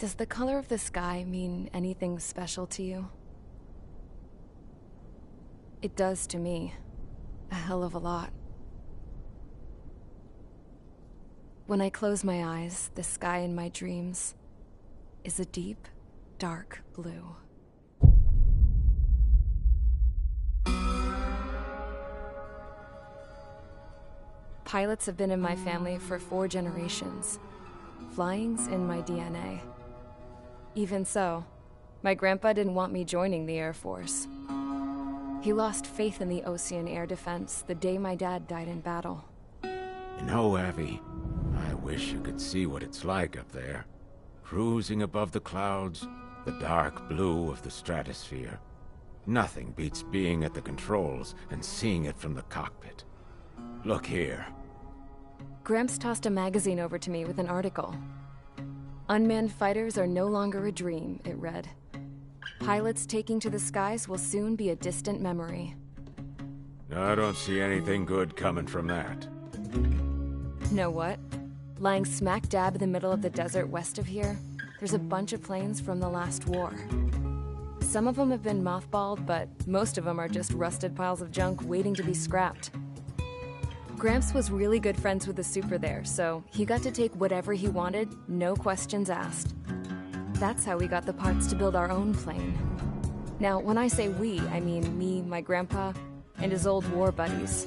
Does the color of the sky mean anything special to you? It does to me. A hell of a lot. When I close my eyes, the sky in my dreams is a deep, dark blue. Pilots have been in my family for 4 generations. Flying's in my DNA. Even so, my grandpa didn't want me joining the Air Force. He lost faith in the ocean air defense the day my dad died in battle. You know, Abby, I wish you could see what it's like up there. Cruising above the clouds, the dark blue of the stratosphere. Nothing beats being at the controls and seeing it from the cockpit. Look here. Gramps tossed a magazine over to me with an article. Unmanned fighters are no longer a dream, it read. Pilots taking to the skies will soon be a distant memory. I don't see anything good coming from that. Know what? Lying smack dab in the middle of the desert west of here, there's a bunch of planes from the last war. Some of them have been mothballed, but most of them are just rusted piles of junk waiting to be scrapped. Gramps was really good friends with the super there, so he got to take whatever he wanted, no questions asked. That's how we got the parts to build our own plane. Now, when I say we, I mean me, my grandpa, and his old war buddies.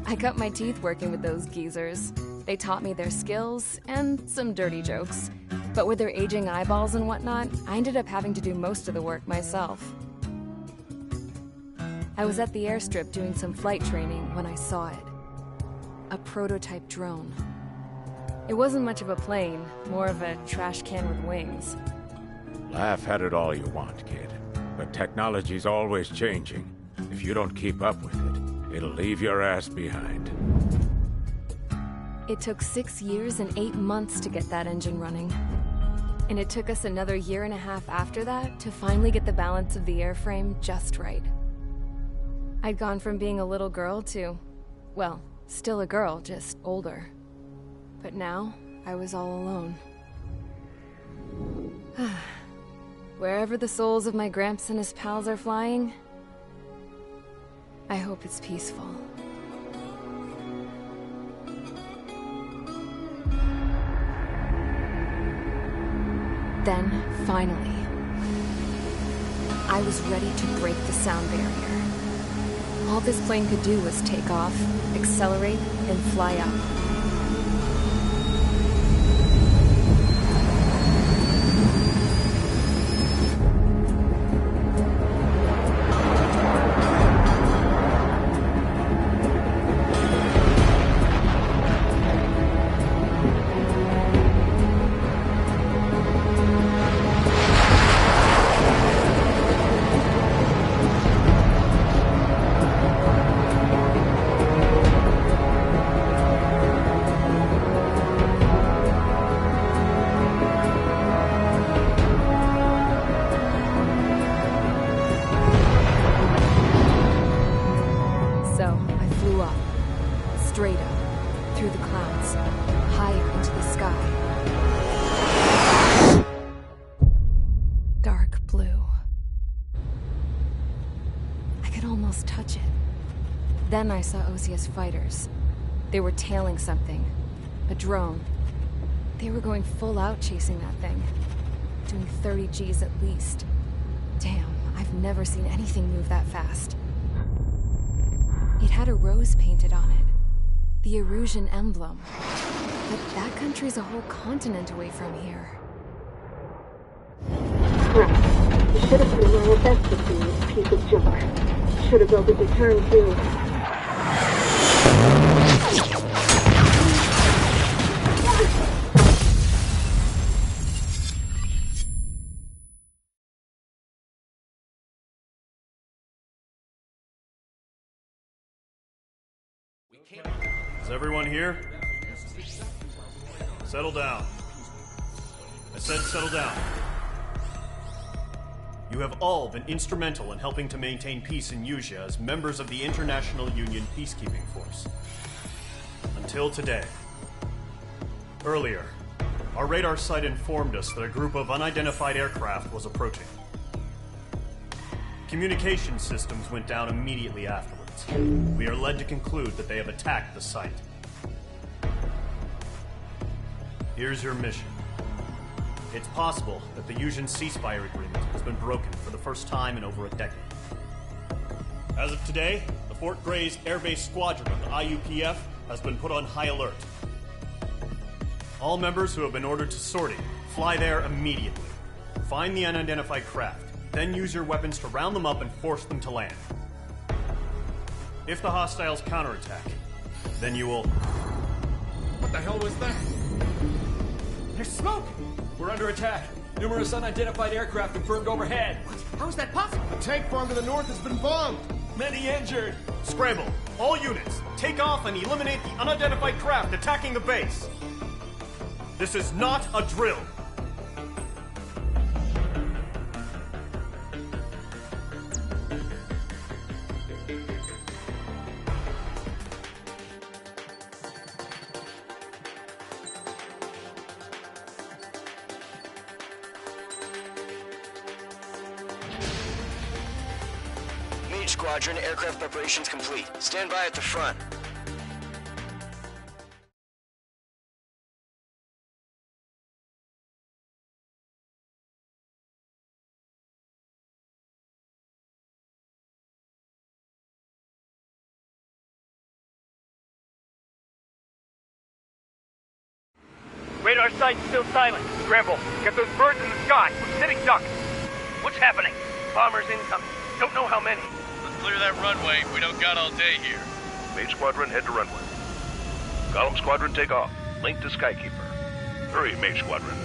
I cut my teeth working with those geezers. They taught me their skills and some dirty jokes. But with their aging eyeballs and whatnot, I ended up having to do most of the work myself. I was at the airstrip doing some flight training when I saw it. A prototype drone. It wasn't much of a plane, more of a trash can with wings. Laugh at it all you want, kid. But technology's always changing. If you don't keep up with it, it'll leave your ass behind. It took 6 years and 8 months to get that engine running. And it took us another 1.5 years after that to finally get the balance of the airframe just right. I'd gone from being a little girl to, well, still a girl, just older. But now, I was all alone. Wherever the souls of my Gramps and his pals are flying, I hope it's peaceful. Then, finally, I was ready to break the sound barrier. All this plane could do was take off, accelerate, and fly up. Straight up, through the clouds, higher into the sky. Dark blue. I could almost touch it. Then I saw Osia's fighters. They were tailing something. A drone. They were going full out chasing that thing. Doing 30 Gs at least. Damn, I've never seen anything move that fast. It had a rose painted on it. The Erusian emblem. But that country's a whole continent away from here. Right. You should have put in your best to see this piece of junk. Should have built a return too. Is everyone here? Settle down. I said settle down. You have all been instrumental in helping to maintain peace in Usea as members of the International Union Peacekeeping Force. Until today. Earlier, Our radar site informed us that a group of unidentified aircraft was approaching. Communication systems went down immediately afterwards. We are led to conclude that they have attacked the site. Here's your mission. It's possible that the Yuuzhan ceasefire agreement has been broken for the first time in over a decade. As of today, the Fort Grays Air Base Squadron of the IUPF has been put on high alert. All members who have been ordered to sortie, fly there immediately. Find the unidentified craft, then use your weapons to round them up and force them to land. If the hostiles counterattack, then you will... What the hell was that? There's smoke! We're under attack. Numerous unidentified aircraft confirmed overhead. What? How is that possible? A tank farm to the north has been bombed. Many injured. Scramble! All units, take off and eliminate the unidentified craft attacking the base. This is not a drill. Mage Squadron, aircraft preparations complete. Stand by at the front. Radar site's still silent. Scramble. Get those birds in the sky. We're sitting ducks. What's happening? Bombers incoming. Don't know how many. Let's clear that runway. We don't got all day here. Mage Squadron, head to runway. Column Squadron, take off. Link to Skykeeper. Hurry, Mage Squadron.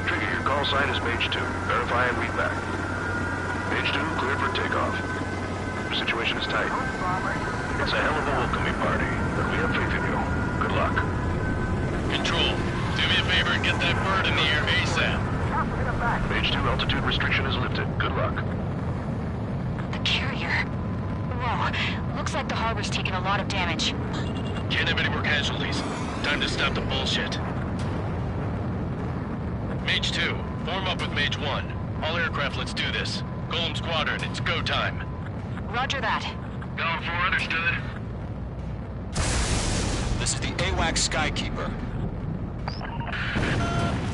Trigger, your call sign is Mage 2. Verify and read back. Mage 2, cleared for takeoff. Your situation is tight. It's a hell of a welcoming party, but we have faith in you. Good luck. Control, do me a favor and get that bird in the air ASAP. Mage 2, altitude restriction is lifted. Good luck. The carrier. Whoa, looks like the harbor's taken a lot of damage. Can't have any more casualties. Time to stop the bullshit. Mage 2, form up with Mage 1. All aircraft, let's do this. Golem Squadron, it's go time. Roger that. Going for understood. This is the AWAC Skykeeper.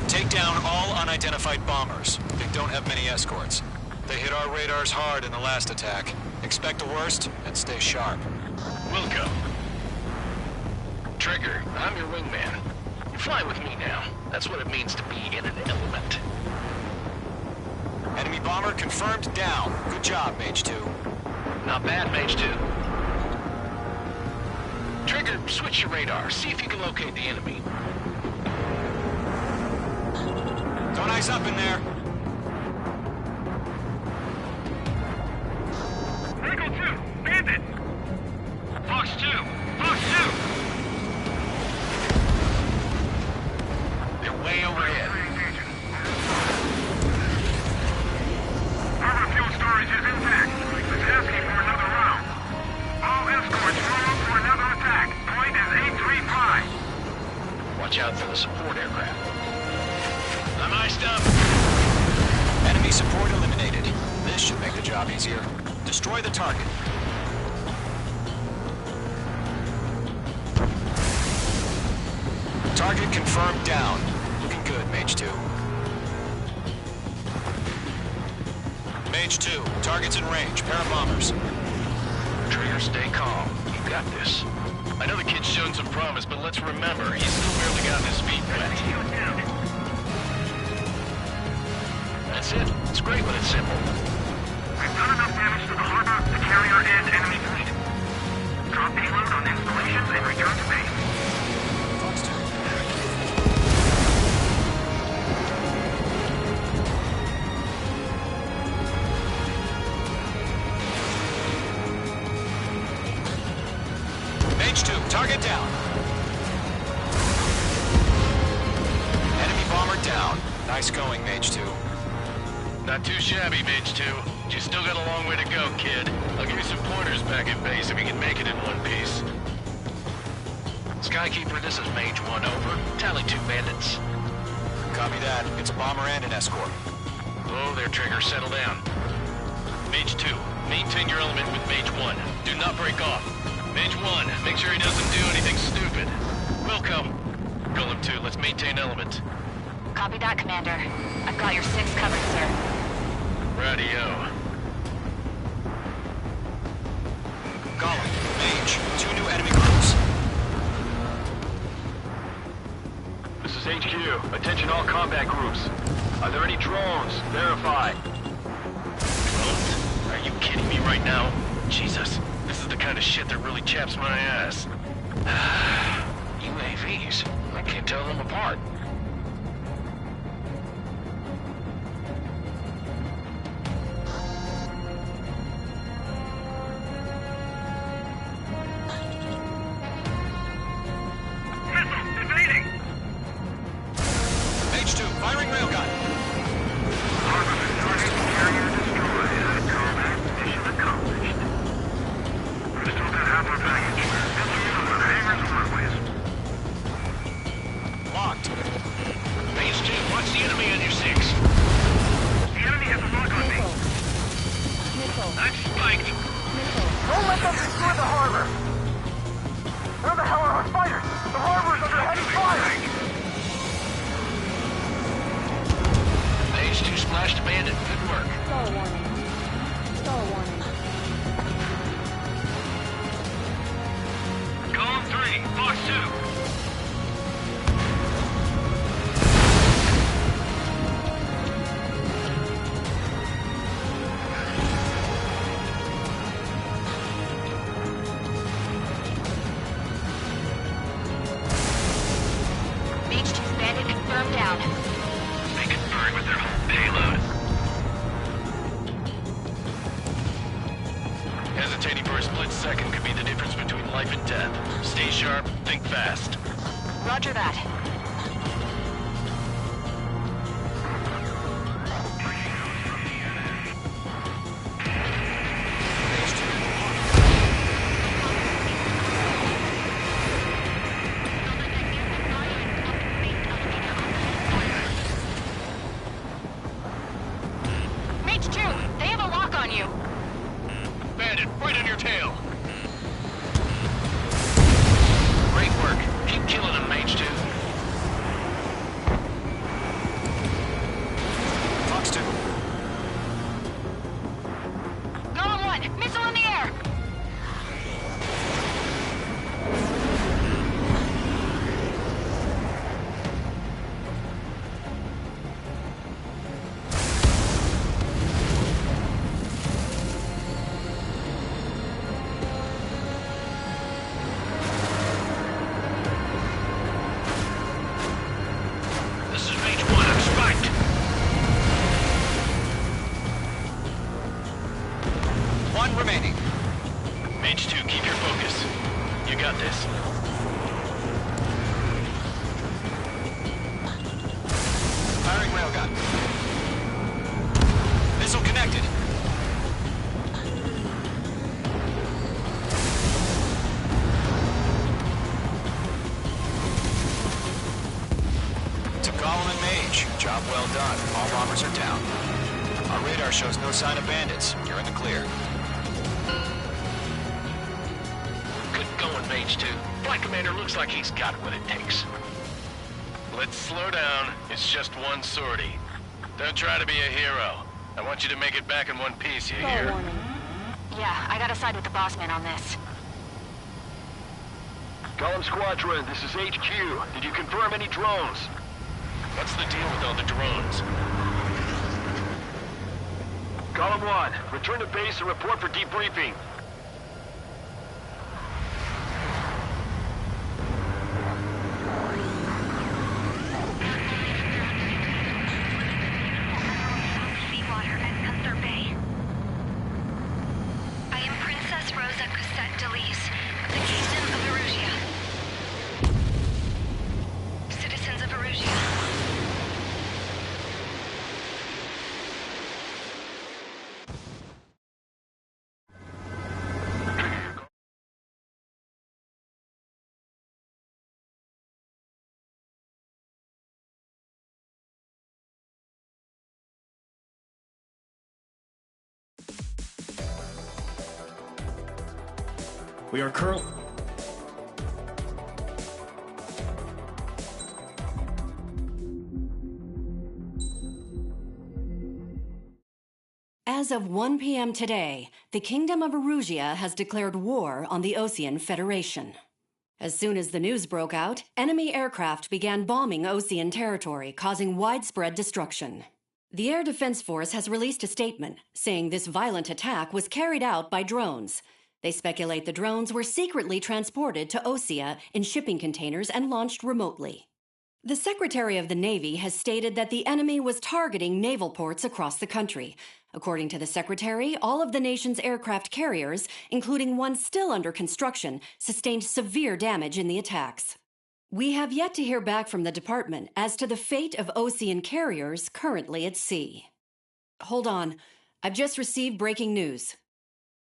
Take down all unidentified bombers. They don't have many escorts. They hit our radars hard in the last attack. Expect the worst and stay sharp. Wilco. Trigger, I'm your wingman. You fly with me now. That's what it means to be in an element. Enemy bomber confirmed down. Good job, Mage 2. Not bad, Mage 2. Trigger, switch your radar. See if you can locate the enemy. Don't eyes up in there. Eagle 2, bandit! Fox 2! Fox 2! They're way overhead. Harbor fuel storage is intact. It's asking for another round. All escorts form up for another attack. Point is 835. Watch out for the support aircraft. I'm iced up. Enemy support eliminated. This should make the job easier. Destroy the target. Target confirmed down. Looking good, Mage 2. Mage 2, target's in range. Pair of bombers. Trigger, stay calm. You got this. I know the kid's shown some promise, but let's remember, he's still barely gotten his feet wet. That's it. It's great when it's simple. We've done enough damage to the harbor, the carrier, and enemy fleet. Drop payload on installations and return to base. Fox 2. Mage 2, target down. Enemy bomber down. Nice going, Mage 2. Not too shabby, Mage 2. You still got a long way to go, kid. I'll give you some back at base if you can make it in one piece. Skykeeper, this is Mage 1, over. Tally 2 bandits. Copy that. It's a bomber and an escort. Whoa there, Trigger. Settle down. Mage 2, maintain your element with Mage 1. Do not break off. Mage 1, make sure he doesn't do anything stupid. Welcome. Golem 2, let's maintain element. Copy that, Commander. I've got your 6 covered, sir. Radio. Golem, Mage, 2 new enemy groups. This is HQ. Attention all combat groups. Are there any drones? Verify. Drones? Are you kidding me right now? Jesus, this is the kind of shit that really chaps my ass. UAVs. I can't tell them apart. Mage 2, firing railgun. Locked. Mage 2, watch the enemy on your 6. The enemy has a lock on me. I'm spiking. Don't let them destroy the harbor. Where the hell are our fighters? The harbor is under heavy fire. Mage 2 splashed a bandit. Good work. Star warning. Star warning. Column 3, Fox 2. Mage 2's bandit confirmed down. They could burn with their whole payload. Hesitating for a split second could be the difference between life and death. Stay sharp, think fast. Roger that. Mage 2, they have a lock on you. Bandit, right on your tail. Great work. Keep killing them, Mage 2. Fox 2. Golem 1, missile in the air. This is Mage 1, I'm spiked. One remaining. Mage 2, keep your focus. You got this. Firing railgun. Missile connected. To Golem and Mage, job well done. All bombers are down. Our radar shows no sign of bandits. You're in the clear. Good going, Mage 2. Flight Commander looks like he's got what it takes. Let's slow down. It's just one sortie. Don't try to be a hero. I want you to make it back in one piece, you Star hear? warning. Yeah, I gotta side with the boss man on this. Golem Squadron, this is HQ. Did you confirm any drones? What's the deal with all the drones? Golem 1, return to base and report for debriefing. Seawater at Gunther Bay. I am Princess Rosa Cosette Delise of the Kingdom of Erusia. Citizens of Erusia. We are currently... As of 1 p.m. today, the Kingdom of Erusia has declared war on the Osean Federation. As soon as the news broke out, enemy aircraft began bombing Osean territory, causing widespread destruction. The Air Defense Force has released a statement saying this violent attack was carried out by drones. They speculate the drones were secretly transported to Osea in shipping containers and launched remotely. The Secretary of the Navy has stated that the enemy was targeting naval ports across the country. According to the Secretary, all of the nation's aircraft carriers, including one still under construction, sustained severe damage in the attacks. We have yet to hear back from the department as to the fate of Osean carriers currently at sea. Hold on. I've just received breaking news.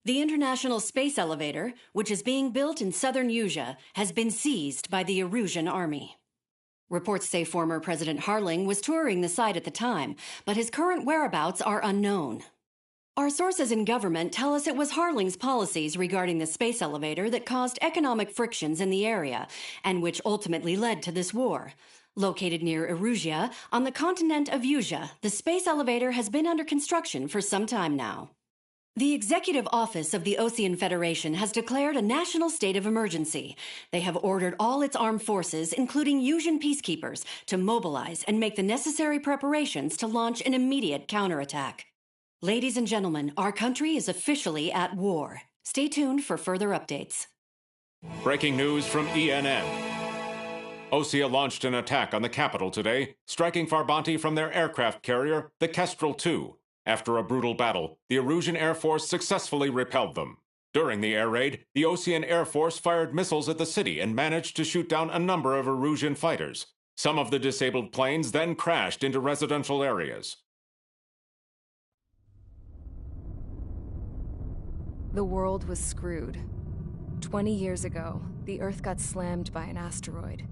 The International Space Elevator, which is being built in southern Erusia, has been seized by the Erusian army. Reports say former President Harling was touring the site at the time, but his current whereabouts are unknown. Our sources in government tell us it was Harling's policies regarding the space elevator that caused economic frictions in the area, and which ultimately led to this war. Located near Erusia, on the continent of Erusia, the space elevator has been under construction for some time now. The Executive Office of the Osean Federation has declared a national state of emergency. They have ordered all its armed forces, including Erusian peacekeepers, to mobilize and make the necessary preparations to launch an immediate counterattack. Ladies and gentlemen, our country is officially at war. Stay tuned for further updates. Breaking news from ENN. Osea launched an attack on the capital today, striking Farbanti from their aircraft carrier, the Kestrel II. After a brutal battle, the Erusian Air Force successfully repelled them. During the air raid, the Osean Air Force fired missiles at the city and managed to shoot down a number of Erusian fighters. Some of the disabled planes then crashed into residential areas. The world was screwed. 20 years ago, the Earth got slammed by an asteroid.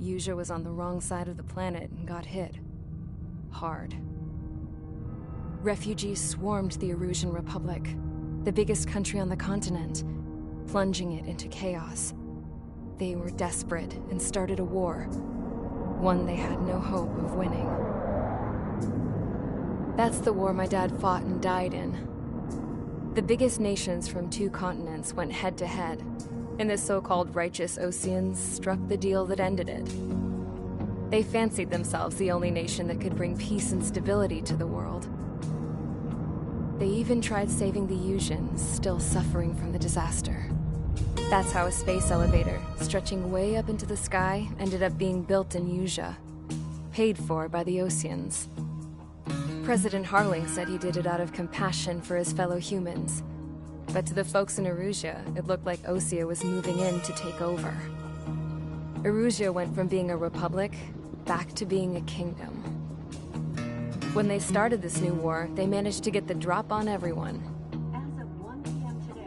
Erusia was on the wrong side of the planet and got hit. Hard. Refugees swarmed the Erusian Republic, the biggest country on the continent, plunging it into chaos. They were desperate and started a war, one they had no hope of winning. That's the war my dad fought and died in. The biggest nations from 2 continents went head-to-head, and the so-called righteous Oseans struck the deal that ended it. They fancied themselves the only nation that could bring peace and stability to the world. They even tried saving the Erusians, still suffering from the disaster. That's how a space elevator, stretching way up into the sky, ended up being built in Erusia, paid for by the Oseans. President Harling said he did it out of compassion for his fellow humans. But to the folks in Erusia, it looked like Osea was moving in to take over. Erusia went from being a republic back to being a kingdom. When they started this new war, they managed to get the drop on everyone.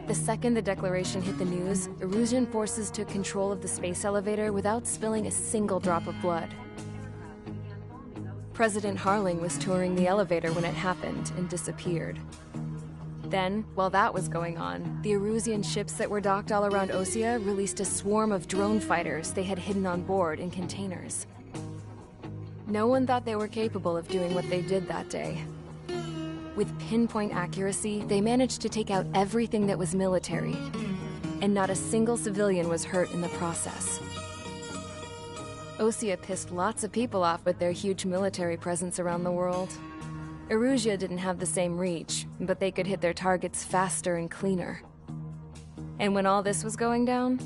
The second the declaration hit the news, Erusian forces took control of the space elevator without spilling a single drop of blood. President Harling was touring the elevator when it happened and disappeared. Then, while that was going on, the Erusian ships that were docked all around Osea released a swarm of drone fighters they had hidden on board in containers. No one thought they were capable of doing what they did that day. With pinpoint accuracy, they managed to take out everything that was military, and not a single civilian was hurt in the process. Osea pissed lots of people off with their huge military presence around the world. Erusia didn't have the same reach, but they could hit their targets faster and cleaner. And when all this was going down,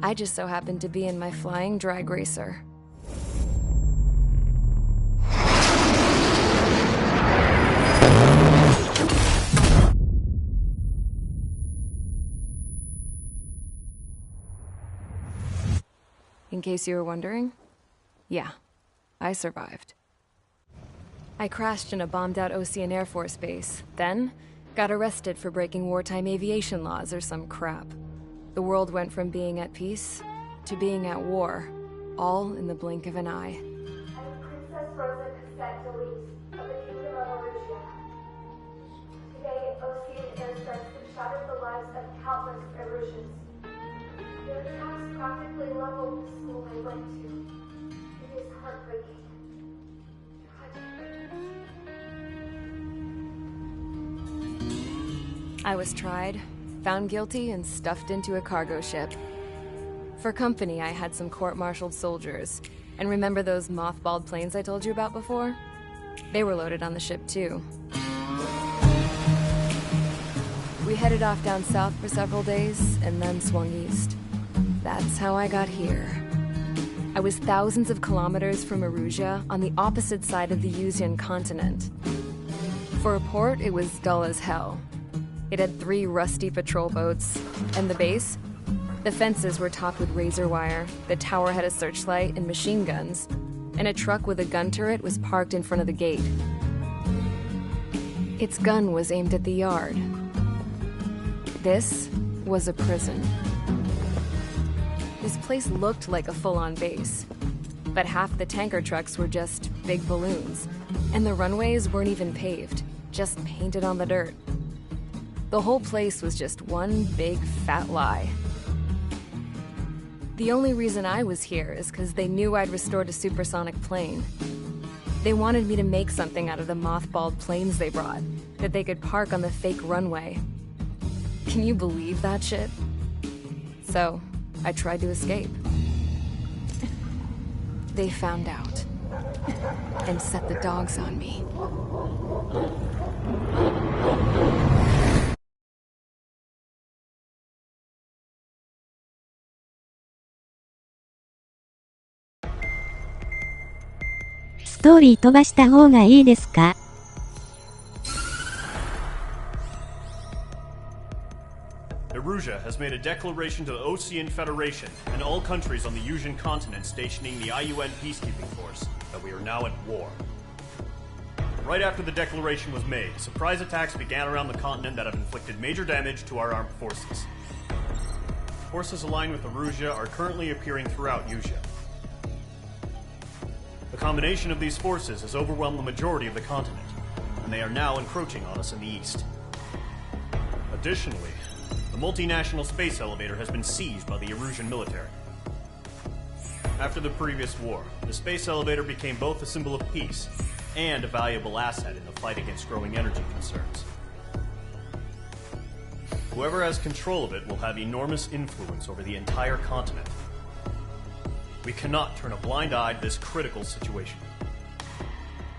I just so happened to be in my flying drag racer. In case you were wondering, yeah, I survived. I crashed in a bombed-out Osean Air Force base, then got arrested for breaking wartime aviation laws or some crap. The world went from being at peace to being at war, all in the blink of an eye. I am Princess Rosa Cassette Delise of the Kingdom of Erusia. Today, Osean airstrikes have shattered the lives of countless Erusians. The attacks practically leveled the school I went to. It is heartbreaking. I was tried, found guilty, and stuffed into a cargo ship. For company, I had some court-martialed soldiers. And remember those mothballed planes I told you about before? They were loaded on the ship, too. We headed off down south for several days, and then swung east. That's how I got here. I was thousands of kilometers from Erusia, on the opposite side of the Yuzian continent. For a port, it was dull as hell. It had 3 rusty patrol boats, and the base? The fences were topped with razor wire, the tower had a searchlight and machine guns, and a truck with a gun turret was parked in front of the gate. Its gun was aimed at the yard. This was a prison. This place looked like a full-on base, but half the tanker trucks were just big balloons, and the runways weren't even paved, just painted on the dirt. The whole place was just one big fat lie. The only reason I was here is because they knew I'd restored a supersonic plane. They wanted me to make something out of the mothballed planes they brought, that they could park on the fake runway. Can you believe that shit? So, I tried to escape. They found out, and set the dogs on me. The story 飛ばした方がいいですか? Erusia has made a declaration to the Ocean Federation and all countries on the Yuzian continent stationing the IUN peacekeeping force that we are now at war. Right after the declaration was made, surprise attacks began around the continent that have inflicted major damage to our armed forces. Forces aligned with Erusia are currently appearing throughout Yusia. The combination of these forces has overwhelmed the majority of the continent, and they are now encroaching on us in the east. Additionally, the multinational space elevator has been seized by the Erusian military. After the previous war, the space elevator became both a symbol of peace and a valuable asset in the fight against growing energy concerns. Whoever has control of it will have enormous influence over the entire continent. We cannot turn a blind eye to this critical situation.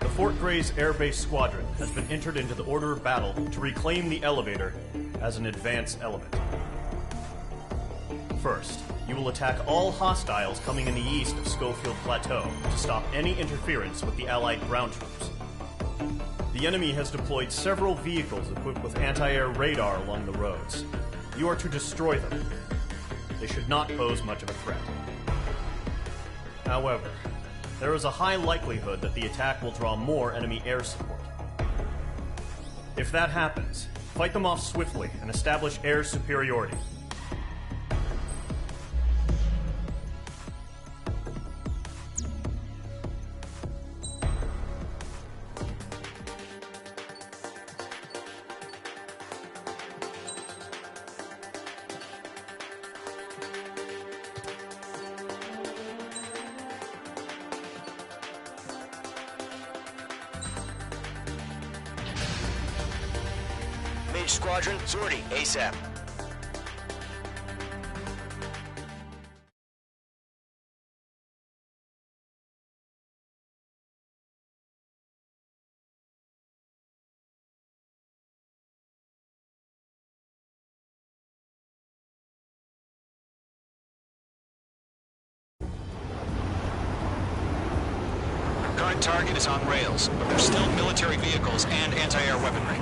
The Fort Gray's Air Base Squadron has been entered into the order of battle to reclaim the elevator as an advance element. First, you will attack all hostiles coming in the east of Schofield Plateau to stop any interference with the Allied ground troops. The enemy has deployed several vehicles equipped with anti-air radar along the roads. You are to destroy them. They should not pose much of a threat. However, there is a high likelihood that the attack will draw more enemy air support. If that happens, fight them off swiftly and establish air superiority. Mage Squadron, sortie, ASAP. Current target is on rails, but there's still military vehicles and anti-air weaponry.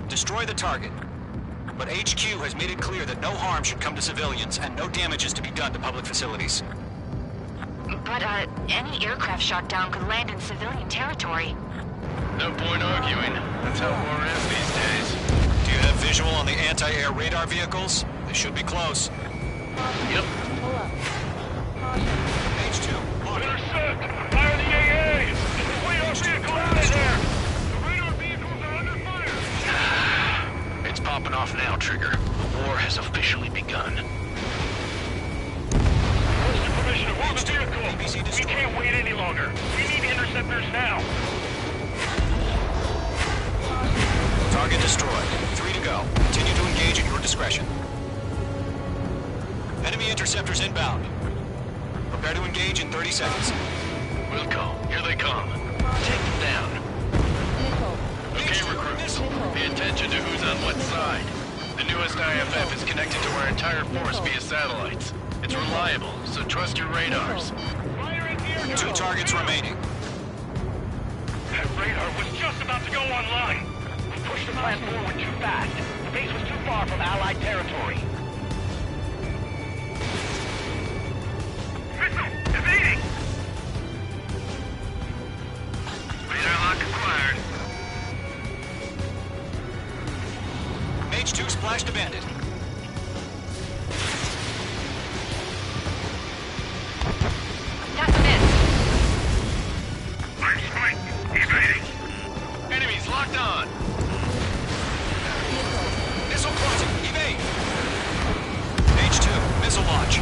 Destroy the target. But HQ has made it clear that no harm should come to civilians and no damage is to be done to public facilities. But, any aircraft shot down could land in civilian territory. No point arguing. That's how war is these days. Do you have visual on the anti-air radar vehicles? They should be close. Yep. H2, on. Intercept! Fire the AAs! Radar vehicle out of there! The radar vehicles are under fire! It's popping off now, Trigger. The war has officially begun. Commissioner, we're on the vehicle. We can't wait any longer. We need interceptors now. Target destroyed. 3 to go. Continue to engage at your discretion. Enemy interceptors inbound. Prepare to engage in 30 seconds. Wilco, here they come. Take them down. Okay, recruits. Pay attention to who's on what side. The newest IFF is connected to our entire force via satellites. It's reliable, so trust your radars. 2 targets remaining. That radar was just about to go online. We pushed the plan forward too fast. The base was too far from Allied territory. Missile! Evading! Radar lock acquired. Mage 2 splashed a bandit. That's a miss. Large spike. Evading. Enemies locked on. Missile crossing. Evade. Mage 2, missile launch.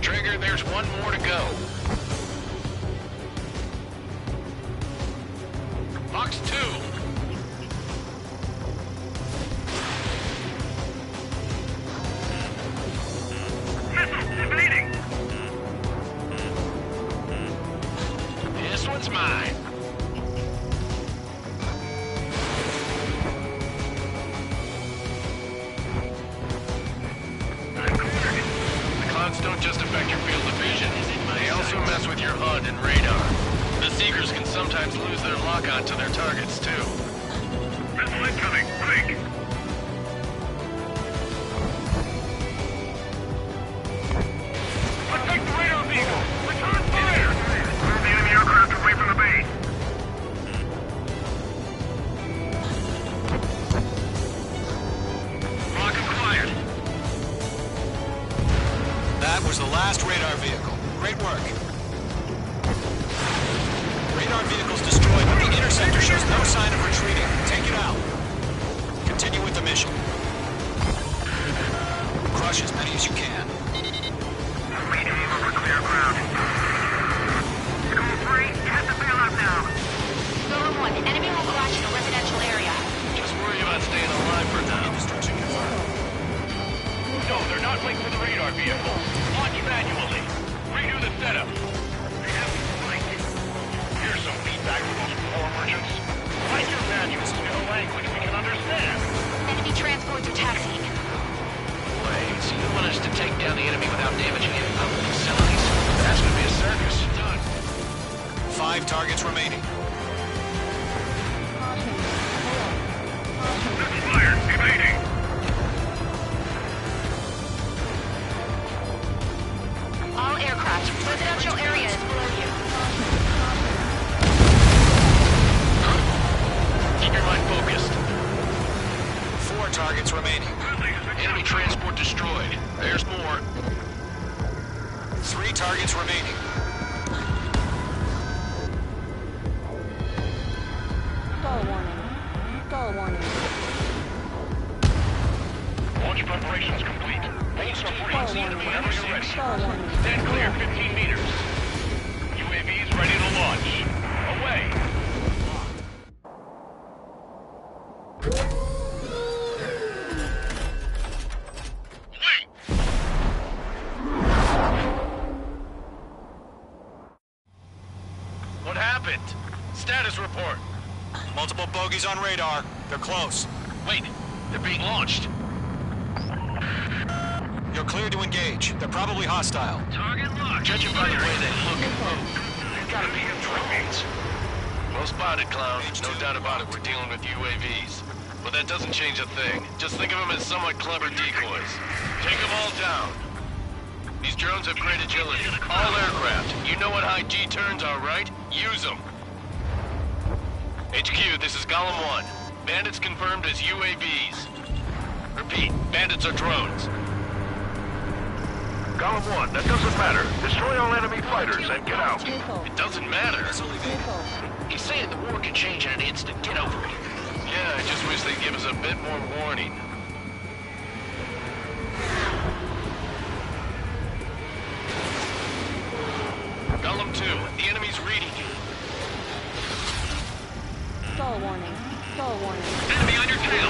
Trigger, there's one more to go. Box 2. Evading. This one's mine. The clouds don't just affect your field of vision. They also mess with your HUD and radar. The Seekers can sometimes lose their lock-on to their targets, too. Missile incoming. Break. Let's take the radar vehicle. Return fire. Move the enemy aircraft away from the base. Lock acquired. That was the last radar vehicle. Great work. Radar vehicle's destroyed, but the interceptor shows no sign of retreating. Take it out. Continue with the mission. Crush as many as you can. Leading over clear ground. School 3, have to bail out now. Zone 1, enemy will crash in a residential area. Just worry about staying alive for now. Destruction confirmed. No, they're not linked to the radar vehicle. Launch manually. Redo the setup. They have me flanked. Here's some feedback from those core merchants. Write your manuals in a language we can understand. Enemy transports are taxiing. Wait, so you want us to take down the enemy without damaging any public facilities? That's gonna be a circus. Done. 5 targets remaining. Fire, evading. All aircraft, residential area is below you. Keep your mind focused. 4 targets remaining. Enemy transport destroyed. There's more. 3 targets remaining. Launch preparations complete. Hold support whenever you're ready. Stand clear 15 meters. UAVs ready to launch. Away. What happened? Status report. Multiple bogies on radar. They're close. Wait, they're being launched. You're cleared to engage. They're probably hostile. Target locked. Judging by the way they look and move, they've got to be drones. Well spotted, clown. No doubt about it, we're dealing with UAVs. But that doesn't change a thing. Just think of them as somewhat clever decoys. Take them all down. These drones have great agility. All aircraft. You know what high G turns are, right? Use them. HQ, this is Golem 1. Bandits confirmed as UAVs. Repeat, bandits are drones. Column 1, that doesn't matter. Destroy all enemy fighters and get out. It doesn't matter. He's saying the war can change in an instant. Get over it. Yeah, I just wish they'd give us a bit more warning. Column 2, the enemy's reading you. Stall warning. Stall warning. Enemy on your tail.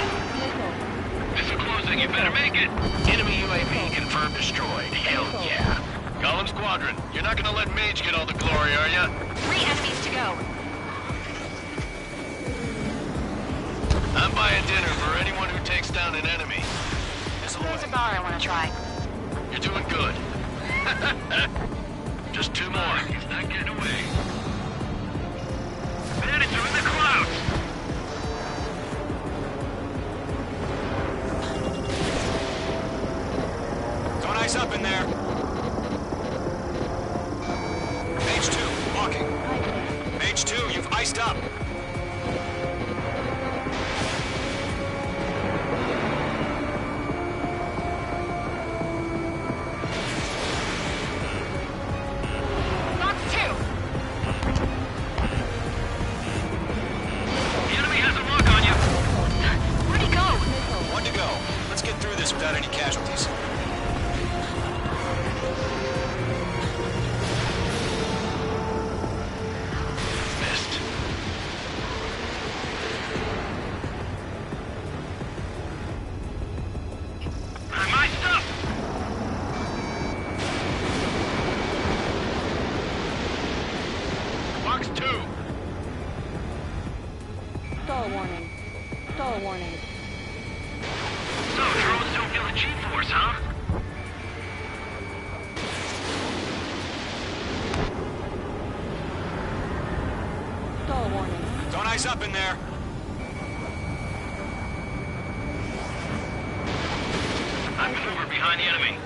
This is closing, you better make it. Enemy UAV confirmed destroyed. Hell yeah. Column Squadron, you're not gonna let Mage get all the glory, are ya? 3 enemies to go. I'm buying dinner for anyone who takes down an enemy. There's a bar I want to try. You're doing good. Just 2 more. He's not getting away. Bandits are in the clouds! Don't ice up in there. Mage 2, walking. Mage 2, you've iced up. Knock 2. The enemy has a lock on you. Where'd he go? 1 to go. Let's get through this without any casualties. Missed. I'm iced up. Box 2. Stall warning. Stall warning. So, drones don't feel the G-force, huh? Stall warning. Don't ice up in there. I'm over behind the enemy.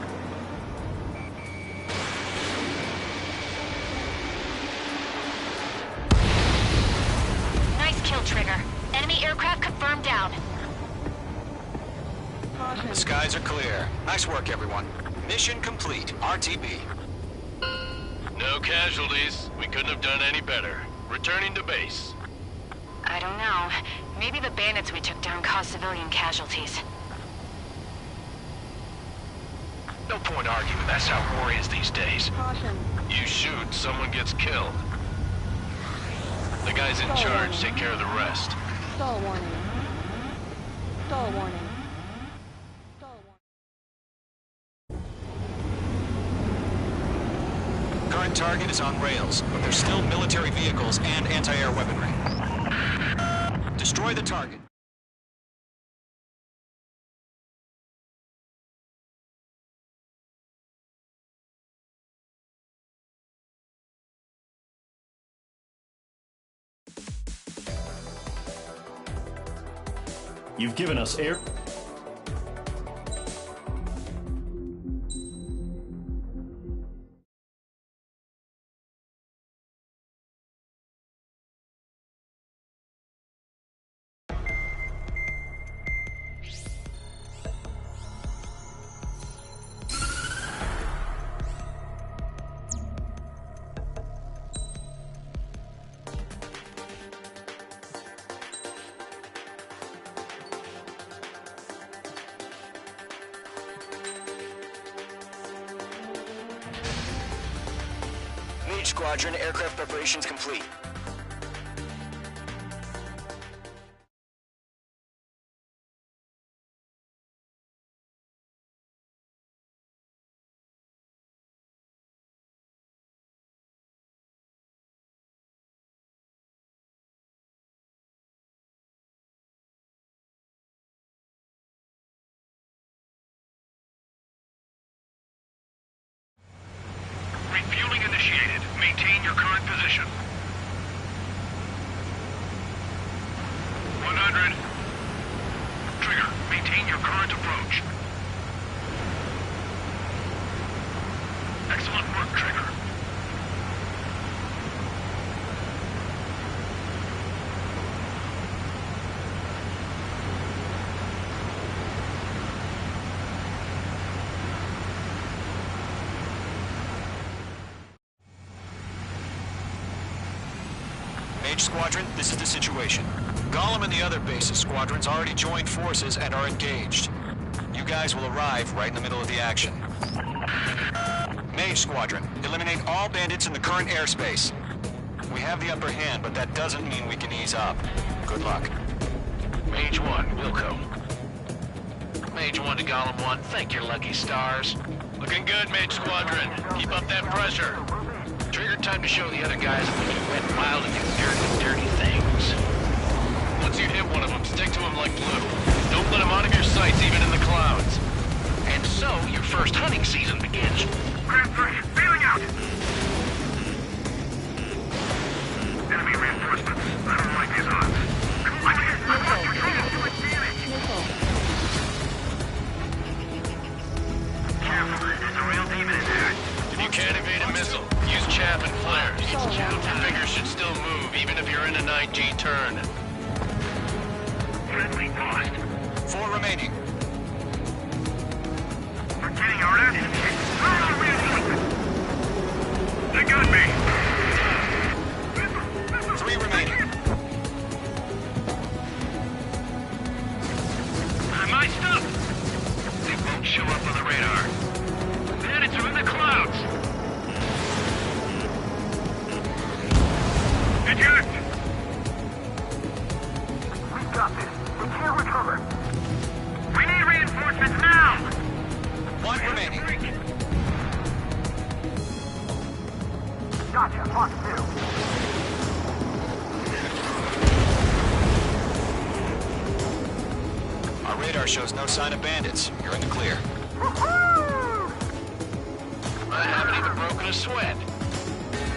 Nice kill, Trigger. Enemy aircraft confirmed down. The skies are clear. Nice work, everyone. Mission complete. RTB. No casualties. We couldn't have done any better. Returning to base. I don't know. Maybe the bandits we took down caused civilian casualties. No point arguing. That's how war is these days. Caution. You shoot, someone gets killed. The guys in charge take care of the rest. Stall warning. Stall warning. Stall warning. Current target is on rails, but there's still military vehicles and anti-air weaponry. Destroy the target. You've given us air... Mage Squadron, aircraft preparations complete. Refueling initiated. Maintain your current position. 100. Trigger, maintain your current approach. Excellent work, Trigger. Mage Squadron, this is the situation. Gollum and the other bases squadrons already joined forces and are engaged. You guys will arrive right in the middle of the action. Mage Squadron, eliminate all bandits in the current airspace. We have the upper hand, but that doesn't mean we can ease up. Good luck. Mage 1, Wilco. Mage 1 to Gollum 1, thank your lucky stars. Looking good, Mage Squadron. Keep up that pressure. Trigger time to show the other guys that we can wet and wild and do dirty things. Once you hit one of them, stick to them like glue. Don't let them out of your sights, even in the clouds. And so, your first hunting season begins. Grand 3, bailing out! Enemy reinforcements. I don't like these odds. I want your trigger to do its damage! Careful, there's a real demon in there. If you can't evade a missile, use chaff and flares. Your fingers should still move, even if you're in a 9G turn. Friendly paused. 4 remaining. We're getting our ass kicked. They got me! 3 remaining. My stuff! They won't show up on the radar. Bandits are in the clouds! Eject! We got this. We can't recover. We need reinforcements now! 1 remaining. Gotcha, Fox 2. Our radar shows no sign of bandits. You're in the clear. I haven't even broken a sweat.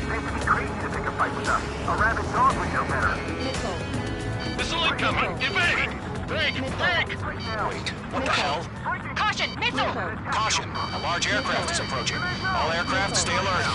They would be crazy to pick a fight with us. A rabid dog would know better. Missile incoming! Evade! Break! Wait, what the hell? Caution! Missile! Caution! A large aircraft is approaching. All aircraft, stay alert.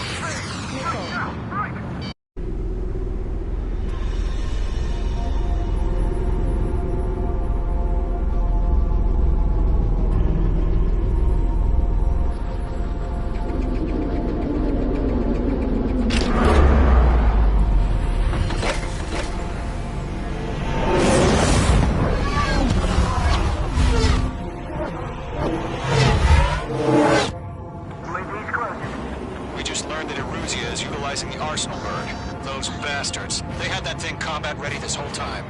The Arsenal bird. Those bastards. They had that thing combat ready this whole time.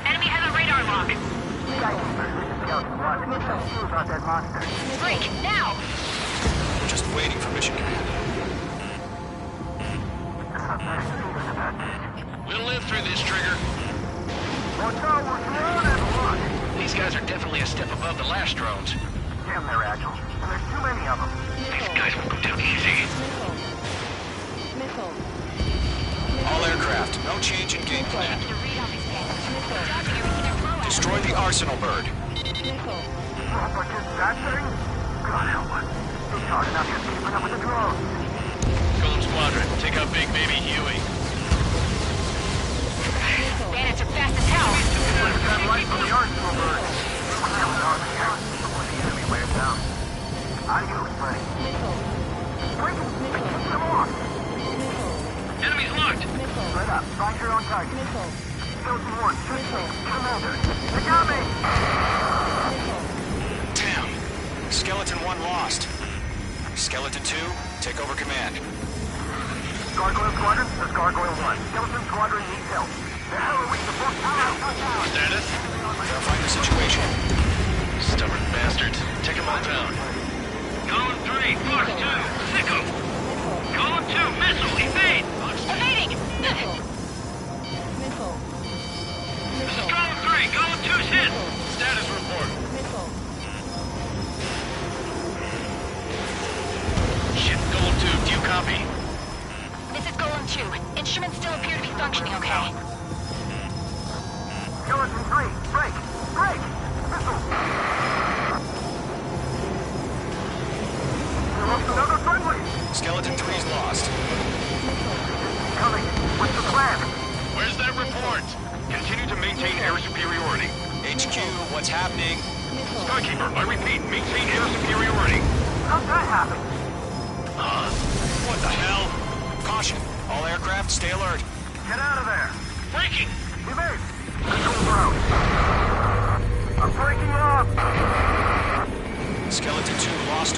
Enemy has a radar lock. Break, now! We're just waiting for mission command. We'll live through this, Trigger. These guys are definitely a step above the last drones. Damn, they're agile. And there's too many of them. These guys won't go down easy. All aircraft, no change in game plan. Destroy the Arsenal bird. But just that thing? God help us. It's hard enough just keeping up with the drones. Golem Squadron, take out Big Baby Huey. Bandits are fast as hell. That light from the Arsenal bird. Before the enemy wears down. Adios, buddy. Wait, keep them off. Enemy's locked. Spread up. Find your own target. Skeleton 1, shoot me. Commander. They got me! Damn. Skeleton 1 lost. Skeleton 2, take over command. Gargoyle Squadron, this is Gargoyle 1. Skeleton Squadron needs help. The hell are we supposed to do? Status? Verifying the situation. Stubborn bastards. Take them all down. Column 3, Fox 2, Sicko! Column 2, missile, evade! Evading! This is Column 3, Column 2's hit! Status report. Shit, Golem 2, do you copy? This is Golem 2. Instruments still appear to be functioning okay. Skeleton 3, break! Break! Missile! We lost another friendly! Skeleton 3's lost. Coming. What's the plan? Where's that report? Continue to maintain air superiority. HQ, what's happening? Skykeeper, I repeat, maintain air superiority. How'd that happen? What the hell? Caution. All aircraft, stay alert. Get out of there. Breaking! Evade! Control ground. I'm breaking up! Skeleton 2 lost.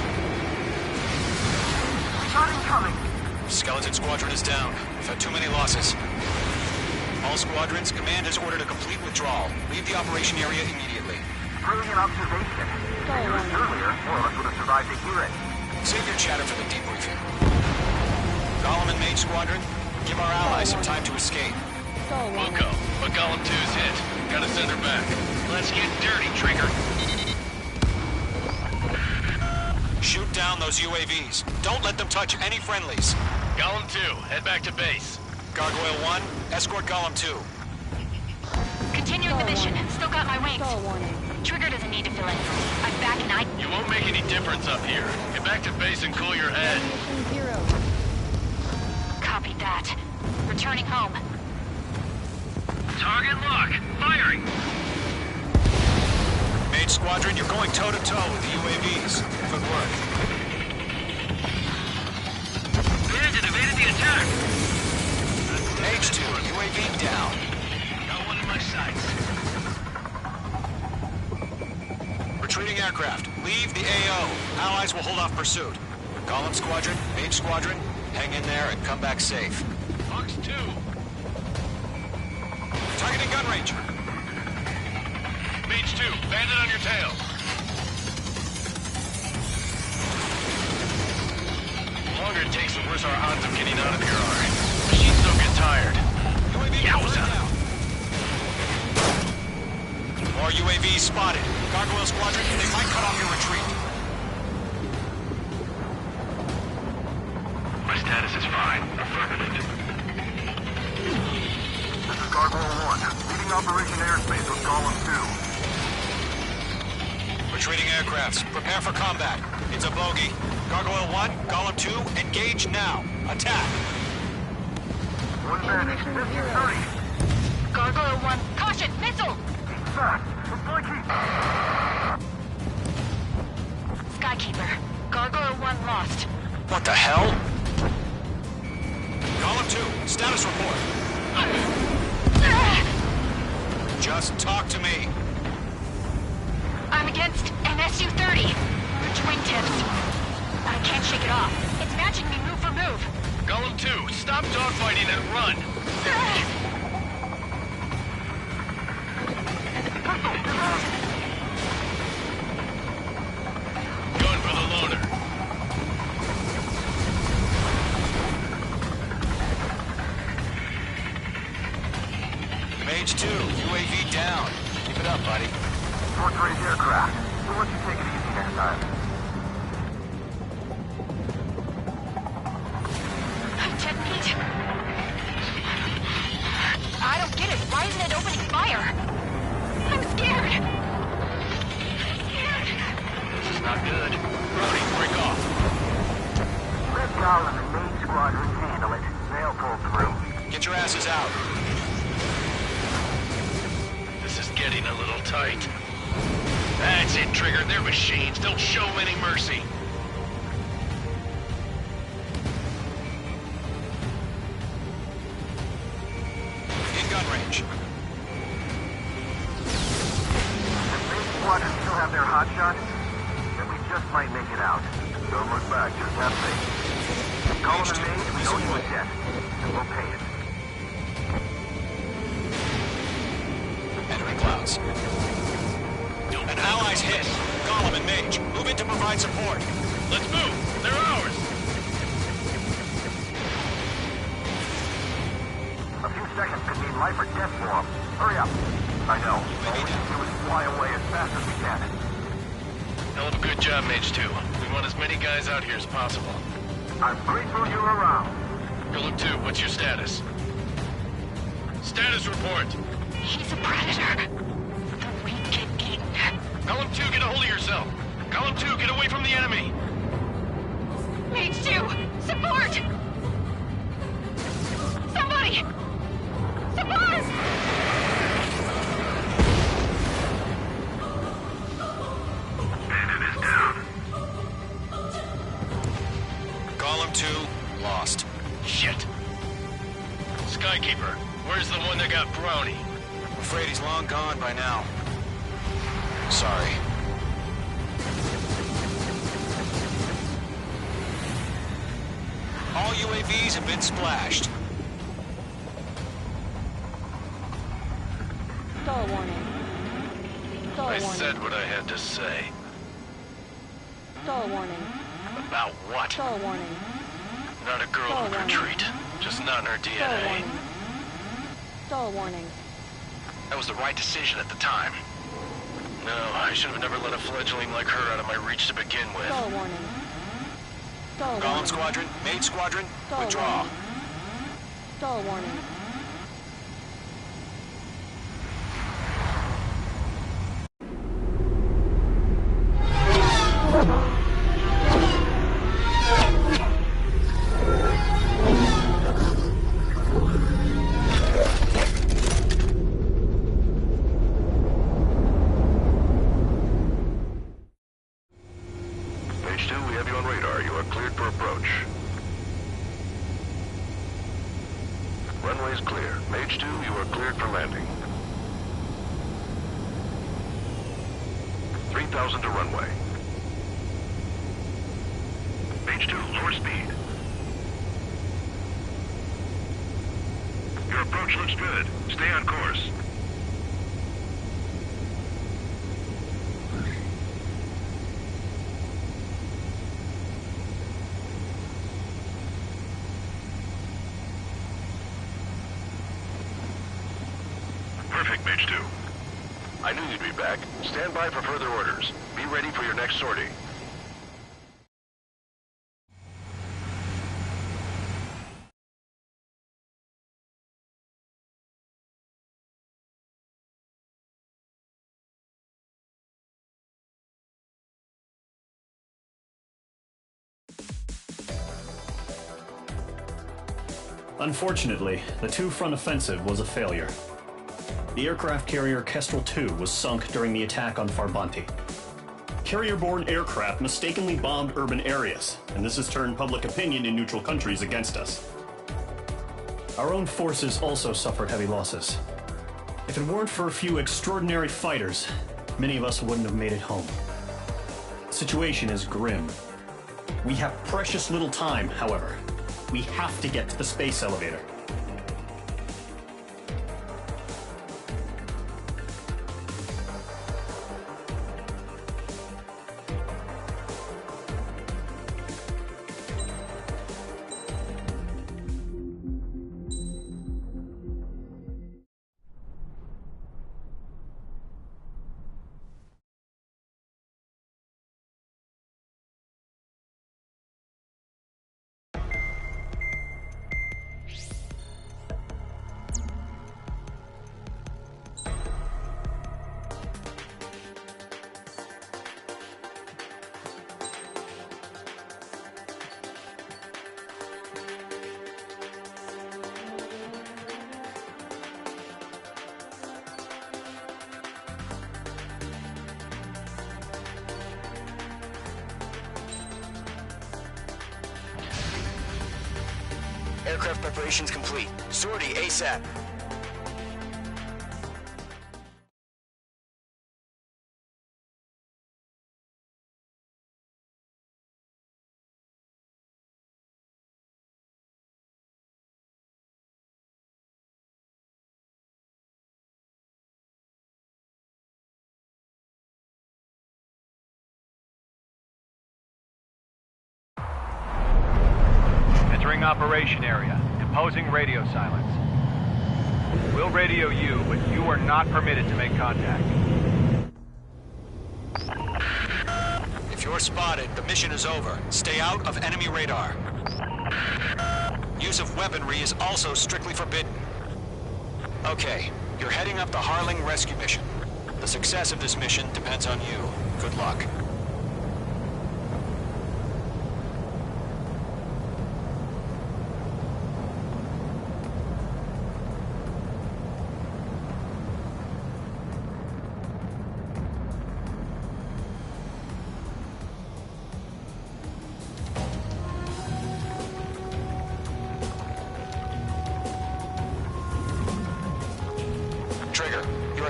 Shot incoming! Skeleton Squadron is down. We've had too many losses. All squadrons, command has ordered a complete withdrawal. Leave the operation area immediately. Brilliant observation. Earlier, more of us would have survived to hear it. Save your chatter for the debriefing. Golem and Mage Squadron, give our allies some time to escape. We'll go, but Golem 2's hit. Gotta send her back. Let's get dirty, Trigger. Shoot down those UAVs. Don't let them touch any friendlies. Golem 2, head back to base. Gargoyle 1, escort Golem 2. Continuing the mission. Still got my wings. Trigger doesn't need to fill in for me. I'm back and I... You won't make any difference up here. Get back to base and cool your head. Copy that. Returning home. Target lock. Firing. Mage Squadron, you're going toe-to-toe with the UAVs. Good work. Bandit evaded the attack. Mage 2, UAV down. Got one in my sights. Retreating aircraft. Leave the AO. Allies will hold off pursuit. Golem Squadron, Mage Squadron, hang in there and come back safe. Fox 2. Targeting gun range. Mage 2, bandit on your tail. The longer it takes, the worse our odds of getting out of here are. Machines don't get tired. Yowza! More UAVs spotted. Gargoyle Squadron, they might cut off your retreat. My status is fine. Affirmative. This is Gargoyle 1, leading Operation Airspace with Golem 2. Retreating aircrafts, prepare for combat. It's a bogey. Gargoyle 1, Golem 2, engage now. Attack. One bandit, 50-30. Gargoyle 1. Caution! Missile! Fast. We're flanking. Skykeeper. Gargoyle 1 lost. What the hell? Golem 2, status report. Just talk to me. I'm against an Su-30. Merge wingtips. I can't shake it off. It's matching me move for move. Golem 2, stop dogfighting and run. Going for the loader. Mage 2, UAV down. Keep it up, buddy. Fourth-rate aircraft. We'll let you take it easy next time. Detonate. I don't get it. Why isn't it opening fire? I'm scared. This is not good. Brody, break off. Let Golem and Mage Squadrons handle it. They'll pull through. Get your asses out. This is getting a little tight. That's it, Trigger. They're machines. Don't show any mercy. In gun range. If Mage Squadrons still have their hot shot, then we just might make it out. Don't look back, just have faith. Golem and Mage, we owe you a debt, and we'll pay it. Entering clouds. An ally's hit. Golem and Mage, move in to provide support. Let's move. They're ours. A few seconds could mean life or death for them. Hurry up. I know. All we can do is fly away as fast as we can. Hell of a good job, Mage 2. We want as many guys out here as possible. I'm grateful you're around. Golem 2, what's your status? Status report. He's a predator. The weak get eaten. Golem 2, get a hold of yourself. Golem 2, get away from the enemy. Mage 2, support! Somebody! Support! Bandit is down. Golem 2, lost. Shit. Skykeeper, Where's the one that got brony? I'm afraid he's long gone by now. Sorry. All UAVs have been splashed. Stall warning. Stall I warning. said what I had to say. Stall warning. About what? Stall warning. Not a girl Stall who'd warning. retreat. Just not in her Stall DNA. warning. Stall warning. That was the right decision at the time. No, I should have never let a fledgling like her out of my reach to begin with. Stall warning. Stall Golem warning. Squadron, Maid Squadron, Stall withdraw. warning. Stall warning. Page 2, we have you on radar. You are cleared for approach. Runway is clear. Page 2, you are cleared for landing. 3,000 to runway. Page 2, lower speed. Your approach looks good. Stay on course. Perfect, Page 2. I knew you'd be back. Stand by for further orders. Be ready for your next sortie. Unfortunately, the two-front offensive was a failure. The aircraft carrier Kestrel II was sunk during the attack on Farbanti. Carrier-borne aircraft mistakenly bombed urban areas, and this has turned public opinion in neutral countries against us. Our own forces also suffered heavy losses. If it weren't for a few extraordinary fighters, many of us wouldn't have made it home. The situation is grim. We have precious little time, however. We have to get to the space elevator. Aircraft preparations complete. Sortie ASAP. Entering operation area. Imposing radio silence. We'll radio you, but you are not permitted to make contact. If you're spotted, the mission is over. Stay out of enemy radar. Use of weaponry is also strictly forbidden. Okay, you're heading up the Harling rescue mission. The success of this mission depends on you. Good luck.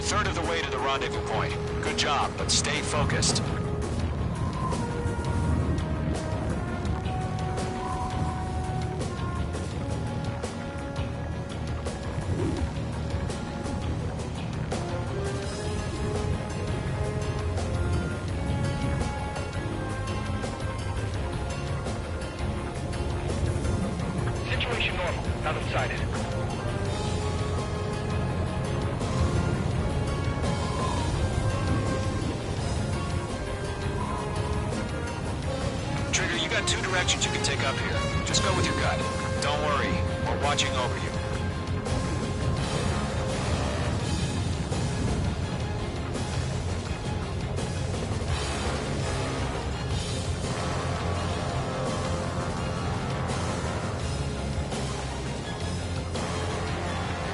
third of the way to the rendezvous point. Good job, but stay focused. Situation normal. Nothing sighted. Trigger, you got two directions you can take up here. Just go with your gut. Don't worry, we're watching over you.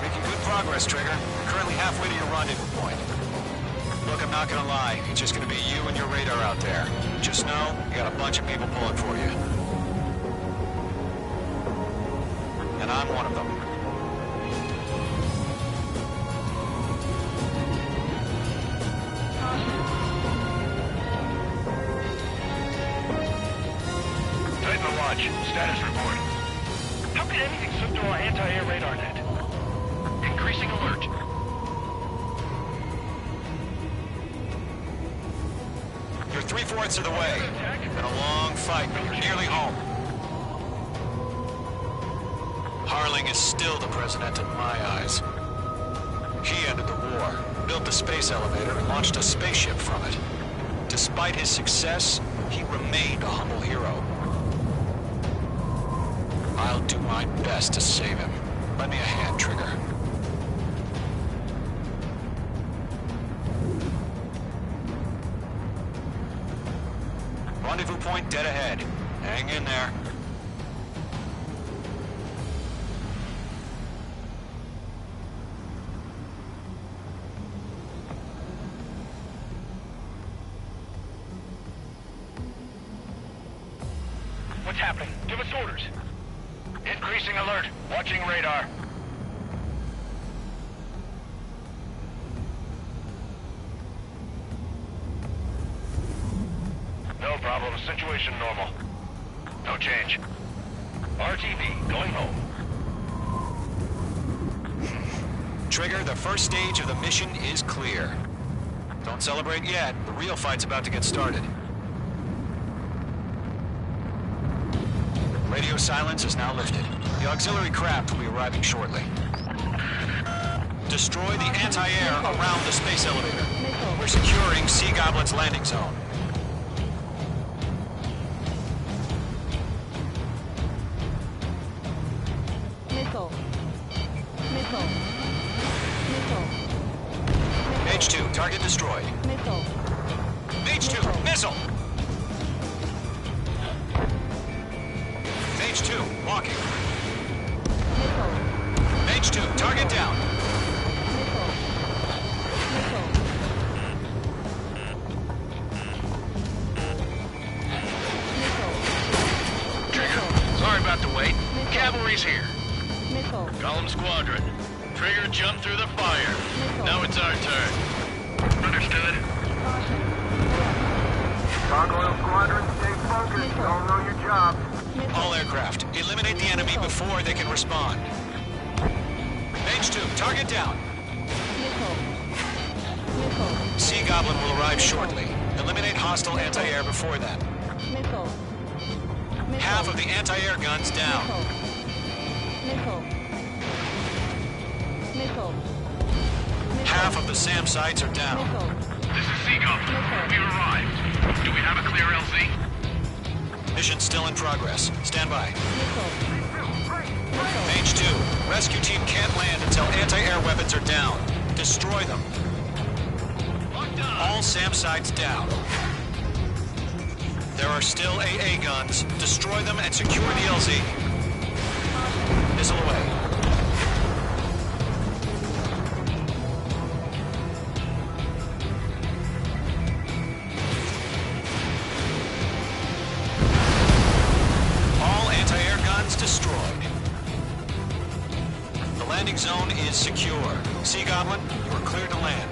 Making good progress, Trigger. You're currently halfway to your rendezvous point. Look, I'm not gonna lie. It's just gonna be you and your radar out there. Just know, you got a bunch of people pulling for you. And I'm one of them. Titan watch. Status report. How could anything slip through our anti-air radar net? Increasing alert. You're 3/4 of the way. Been a long fight, but you're nearly home. Harling is still the president in my eyes. He ended the war, built the space elevator, and launched a spaceship from it. Despite his success, he remained a humble hero. I'll do my best to save him. Lend me a hand, Trigger. Rendezvous point dead ahead. Hang in there. What's happening? Give us orders. Increasing alert. Watching radar. No problem. Situation normal. No change. RTV, going home. Trigger, the first stage of the mission is clear. Don't celebrate yet. The real fight's about to get started. Radio silence is now lifted. The auxiliary craft will be arriving shortly. Destroy the anti-air around the space elevator. We're securing Sea Goblin's landing zone. Missile. Missile. Missile. H2, target destroyed. Missile. H2, missile! H2, walking. Missile. H2, target down. Missile. Missile. Trigger, sorry about the wait. Cavalry's here. Missile. Column Squadron. Trigger jumped through the fire. Now it's our turn. Understood. Gargoyle Squadron, stay focused. You all know your job. All aircraft, eliminate the enemy before they can respond. H2, target down. Missile. Missile. Sea Goblin will arrive shortly. Eliminate hostile anti-air before then. Missile. Missile. Half of the anti-air guns down. Missile. Missile. Half of the SAM sites are down. This is Sea Goblin. We've arrived. Do we have a clear LZ? Mission still in progress. Stand by. H2, rescue team can't land until anti-air weapons are down. Destroy them. All SAM sites down. There are still AA guns. Destroy them and secure the LZ. Missile away. All anti-air guns destroyed. The landing zone is secure. Sea Goblin, you are cleared to land.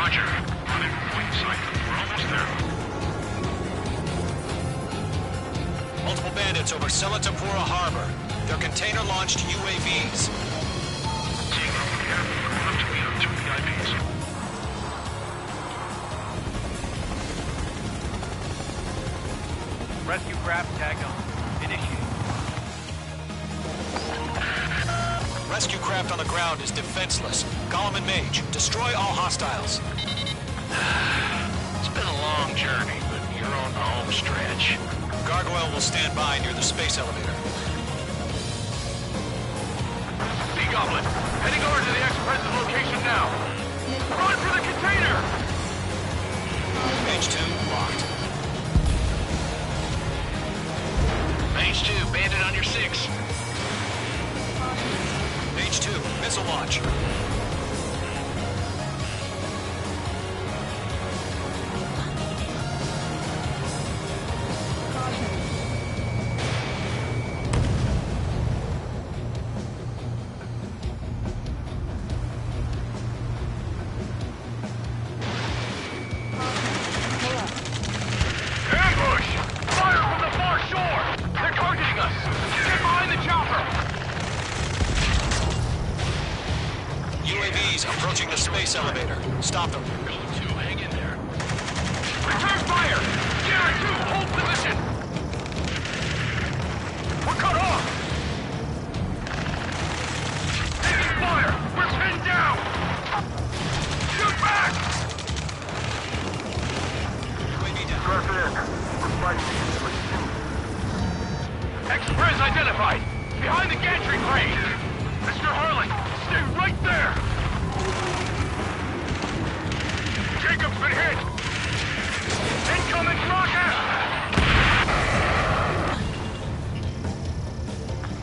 Roger. Running point sight. We're almost there. Multiple bandits over Selatapura Harbor. They're container-launched UAVs. Team up, careful. Going up to me on 2 VIPs. Rescue craft tagged on. Initiate. Rescue craft on the ground is defenseless. Gollum and Mage, destroy all hostiles. It's been a long journey, but you're on the home stretch. Gargoyle will stand by near the space elevator. Goblin, heading over to the ex-president location now. Run for the container! Mage 2, locked. Mage 2, bandit on your 6. Mage 2, missile launch. Approaching the space elevator. Stop them. Gold 2, hang in there. Return fire! Sierra 2, hold position! We're cut off! Taking fire! We're pinned down! Shoot back! UAV down. We're fighting Express identified! Behind the gantry crane! Mr. Harlan, stay right there! Jacob's been hit! Incoming rocket!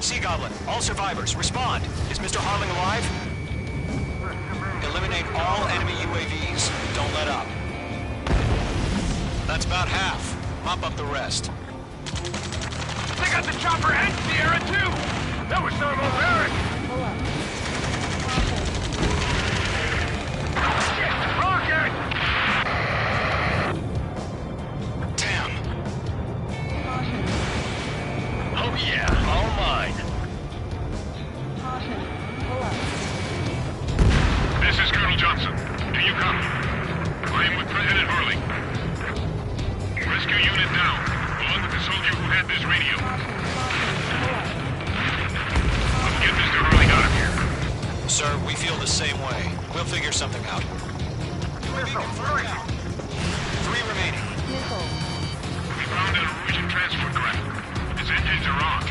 Sea Goblin, all survivors, respond. Is Mr. Harling alive? Eliminate all enemy UAVs. Don't let up. That's about half. Mop up the rest. They got the chopper and Sierra too! That was thermobaric! Shit! Rocket! Damn. Oh yeah, all mine. This is Colonel Johnson. Do you copy? I am with President Harley. Rescue unit down, along with the soldier who had this radio. Let's get Mr. Harley out of here. Sir, we feel the same way. We'll figure something out. UAV confirmed now. 3 remaining. We found an Norwegian transport craft. Its engines are on.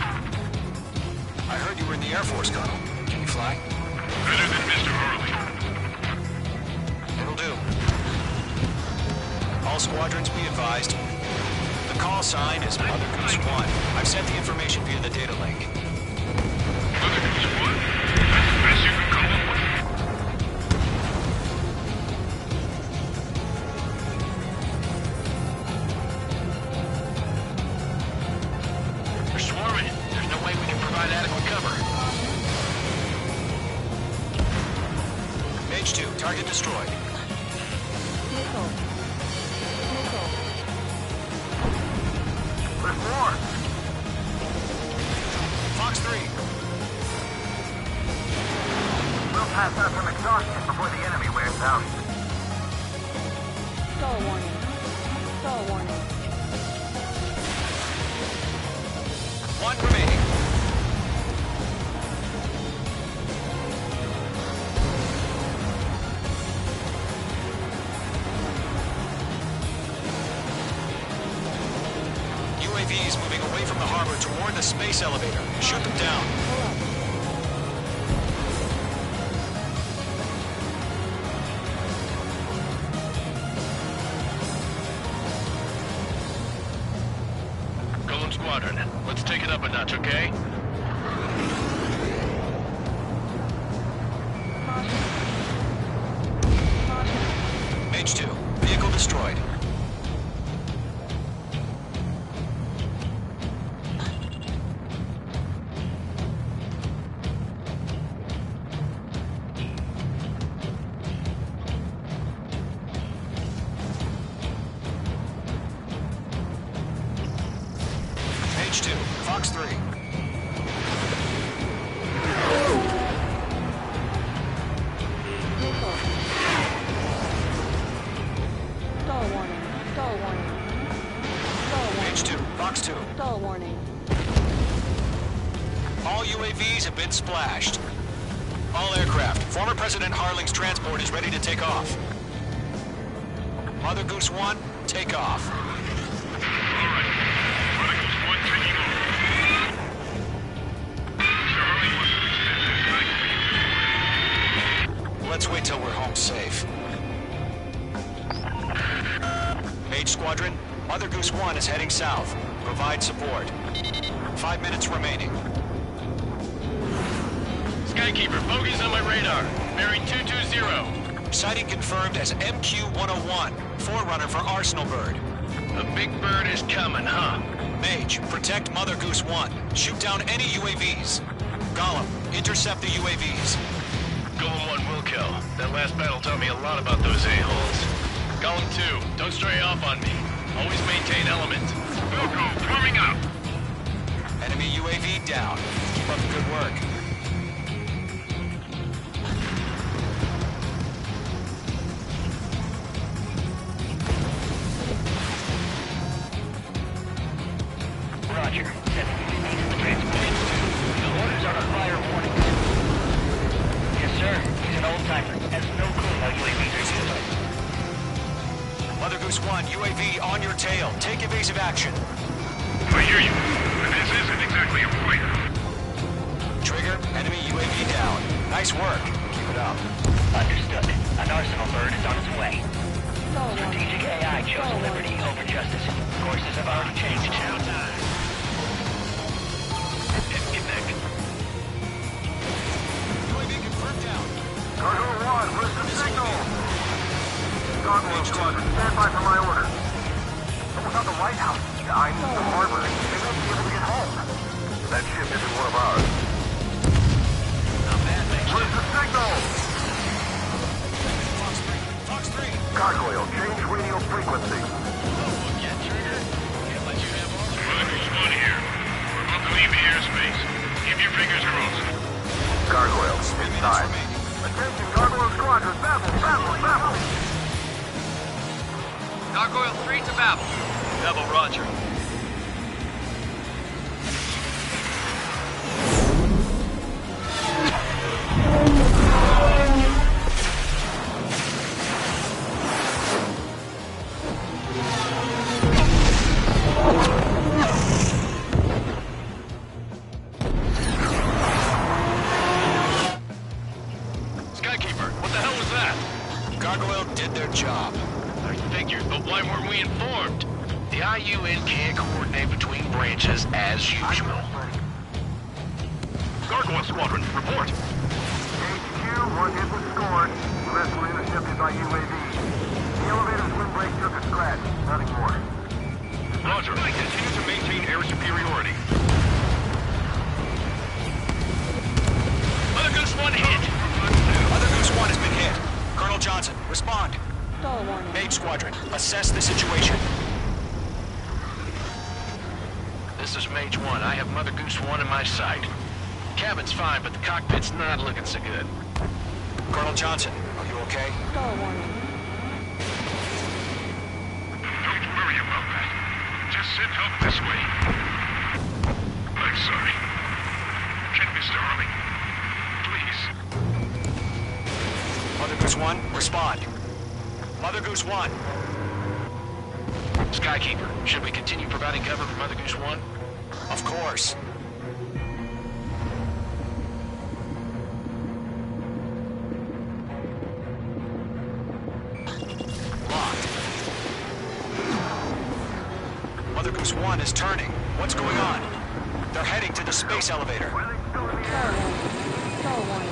I heard you were in the Air Force, Colonel. Can you fly? Better than Mr. Harley. It'll do. All squadrons be advised. The call sign is Mother Goose 1. I've sent the information via the data link. Mother Goose 1? That's the best you can call it. They're swarming it. There's no way we can provide adequate cover. Mage 2, target destroyed. There's more! Fox 3. We'll pass out some exhaustion before the enemy wears out. Star warning. Star warning. 1 remaining. UAVs moving away from the harbor toward the space elevator. Shoot them down. Golem Squadron, let's take it up a notch, okay? Mage 2, vehicle destroyed. Mage 2, Fox 3. Stall warning. Stall warning. Stall warning. Mage 2, Fox 2. Stall warning. All UAVs have been splashed. All aircraft. Former President Harling's transport is ready to take off. Mother Goose 1, take off. Alright. Mother Goose 1 taking off. Mr. Harley wants to extend his flight. Let's wait till we're home safe. Mage Squadron, Mother Goose 1 is heading south. Provide support. 5 minutes remaining. Skykeeper, bogeys on my radar. Bearing 220. Sighting confirmed as MQ-101, forerunner for Arsenal Bird. The big bird is coming, huh? Mage, protect Mother Goose 1. Shoot down any UAVs. Gollum, intercept the UAVs. Golem 1 will kill. That last battle taught me a lot about those a-holes. Golem 2, don't stray off on me. Always maintain element. Wilco, forming up. Enemy UAV down. Keep up the good work. Roger. Sending UAVs to transport. The orders are to fire warnings. Yes, sir. He's an old-timer. Has no clue how UAVs are used. Mother Goose 1, UAV on your tail. Take evasive action. I hear you. But this isn't exactly a fight. Trigger, enemy UAV down. Nice work. Keep it up. Understood. An Arsenal Bird is on its way. Strategic AI chose liberty over justice. Courses have already changed. Showtime. Disconnect. UAV confirmed down. Cargo 1, where's the signal? Gargoyle Squadron, stand by for my order. Someone's on the White House. I need the harbor. They won't be able to get home. That ship isn't one of ours. Not bad, Mage. Where's the signal? Fox 3. Gargoyle, change radio frequency. Get trigger. Can't let you have all. Mother Goose 1 here. We're about to leave the airspace. Keep your fingers crossed. Gargoyle, inside. Attention, Gargoyle Squadron, babble, babble, babble. Gargoyle 3 to Babel. Babel, roger. Skykeeper, what the hell was that? Gargoyle did their job. I figured, but why weren't we informed? The IUN can't coordinate between branches as usual. Gargoyle Squadron, report. HQ, one hit was scored. The rest were intercepted by UAV. The elevator's windbreak took a scratch. Nothing more. Roger. Continue to maintain air superiority. Mother Goose 1 hit! Mother Goose 1 has been hit. Colonel Johnson, respond. Stall warning. Mage Squadron, assess the situation. This is Mage 1. I have Mother Goose 1 in my sight. Cabin's fine, but the cockpit's not looking so good. Colonel Johnson, are you okay? Stall warning. Don't worry about that. Just send help this way. I'm sorry. Get Mr. Harley. Please. Mother Goose 1, respond. Mother Goose 1. Skykeeper, should we continue providing cover for Mother Goose 1? Of course. Locked. Mother Goose 1 is turning. What's going on? They're heading to the space elevator. Stall warning.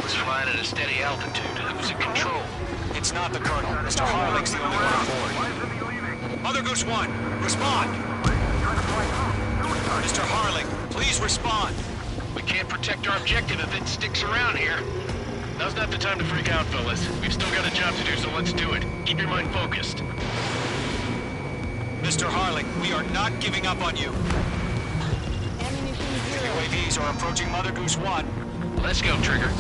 It's flying at a steady altitude. Who's in control? It's not the Colonel. Mr. Harling's the only one on board. Mother Goose 1, respond! Mr. Harling, please respond! We can't protect our objective if it sticks around here. Now's not the time to freak out, fellas. We've still got a job to do, so let's do it. Keep your mind focused. Mr. Harling, we are not giving up on you. The UAVs are approaching Mother Goose 1. Let's go, Trigger.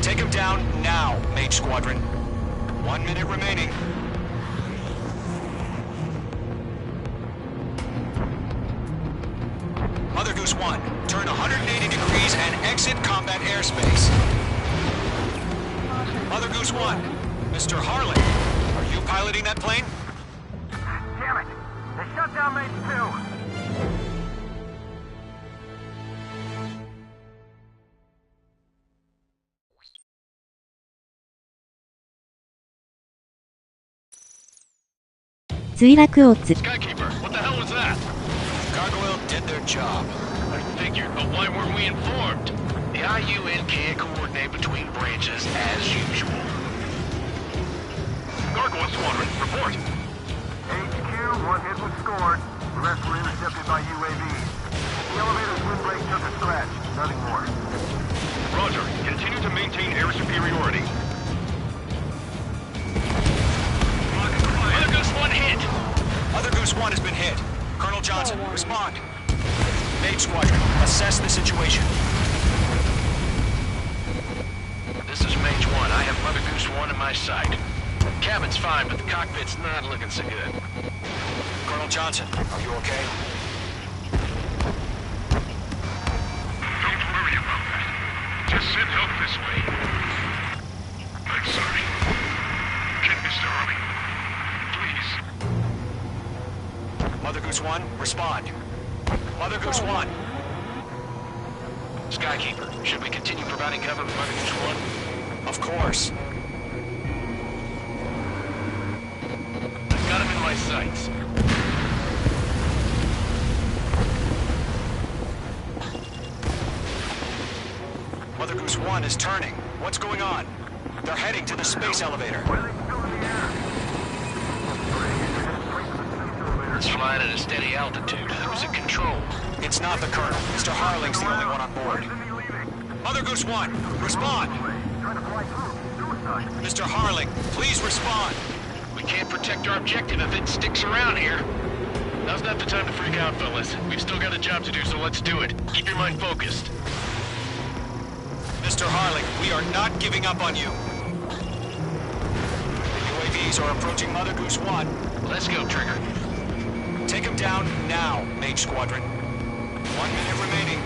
Take him down now, Mage Squadron. 1 minute remaining. Mother Goose 1, turn 180 degrees and exit combat airspace. Mother Goose 1, Mr. Harling, are you piloting that plane? Damn it! They shut down Mage 2! Skykeeper, what the hell was that? Gargoyle did their job. I figured, but why weren't we informed? The IUN can't coordinate between branches as usual. Gargoyle Squadron, report! HQ, 1 hit was scored. The rest were intercepted by UAVs. The elevator's wind break took a scratch. Nothing more. Roger. Continue to maintain air superiority. Mother Goose 1 hit! Mother Goose 1 has been hit. Colonel Johnson, respond. Mage Squadron, assess the situation. This is Mage 1. I have Mother Goose 1 in my sight. Cabin's fine, but the cockpit's not looking so good. Colonel Johnson, are you okay? Don't worry about that. Just send help this way. I'm sorry. Get Mr. Harling. Please. Mother Goose 1, respond. Mother Goose 1. Skykeeper, should we continue providing cover with Mother Goose 1? Of course. I've got him in my sights. Mother Goose 1 is turning. What's going on? They're heading to the space elevator. It's flying at a steady altitude. Who's in control? It's not the Colonel. Mr. Harling's the only one on board. Mother Goose 1, respond! Mr. Harling, please respond! We can't protect our objective if it sticks around here. Now's not the time to freak out, fellas. We've still got a job to do, so let's do it. Keep your mind focused. Mr. Harling, we are not giving up on you. The UAVs are approaching Mother Goose 1. Let's go, Trigger. Take him down now, Mage Squadron. 1 minute remaining.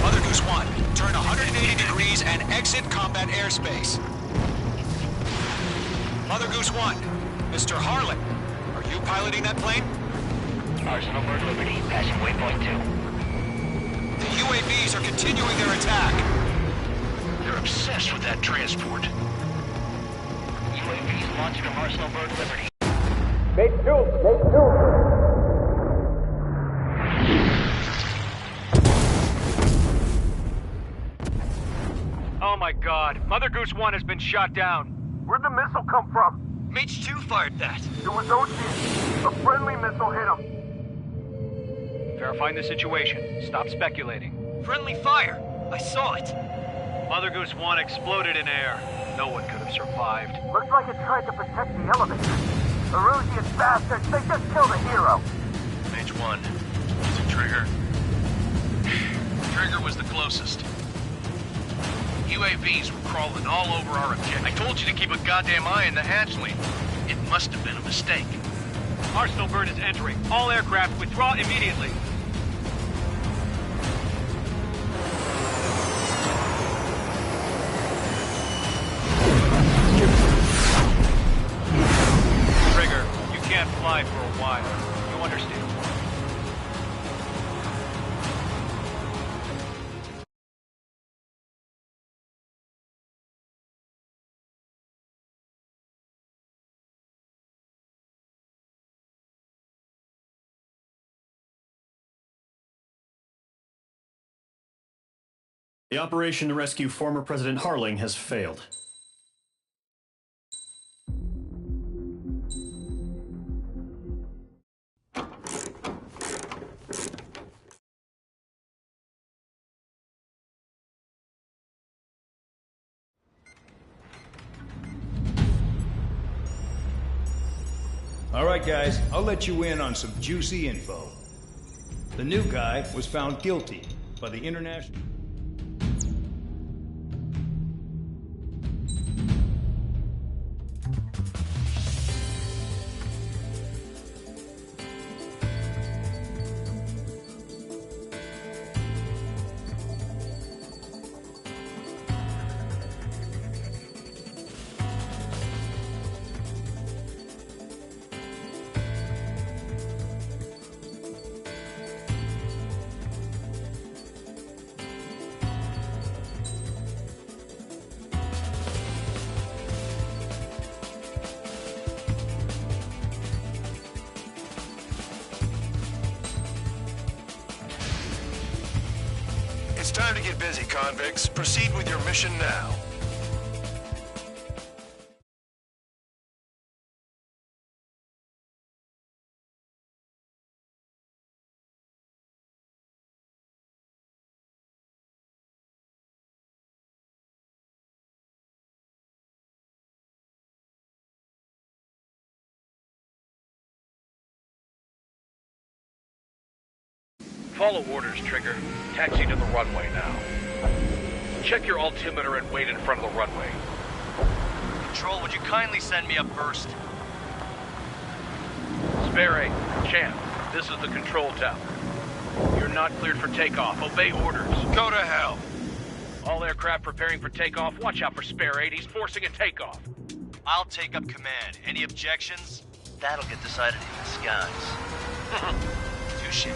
Mother Goose 1, turn 180 degrees and exit combat airspace. Mother Goose 1, Mr. Harling, are you piloting that plane? Arsenal Bird Liberty, passing waypoint 2. The UAVs are continuing their attack. They're obsessed with that transport. UAVs launched from Arsenal Bird Liberty. Mate 2, Mate 2. Oh my god, Mother Goose 1 has been shot down. Where'd the missile come from? Mage 2 fired that. It was Ocean. A friendly missile hit him. Verifying the situation. Stop speculating. Friendly fire! I saw it! Mother Goose 1 exploded in air. No one could have survived. Looks like it tried to protect the elevator. Erusian bastards, they just killed a hero. Mage 1. Is it Trigger? Trigger was the closest. UAVs were crawling all over our objective. I told you to keep a goddamn eye on the hatchling. It must have been a mistake. Arsenal Bird is entering. All aircraft withdraw immediately. Trigger, you can't fly for a while. You understand? The operation to rescue former President Harling has failed. Alright guys, I'll let you in on some juicy info. The new guy was found guilty by the International... It's time to get busy, convicts. Proceed with your mission now. Follow orders, Trigger. Taxi to the runway now. Check your altimeter and wait in front of the runway. Control, would you kindly send me up first? Spare 8, Champ, this is the control tower. You're not cleared for takeoff. Obey orders. Go to hell. All aircraft preparing for takeoff. Watch out for Spare 8. He's forcing a takeoff. I'll take up command. Any objections? That'll get decided in the skies. Touche.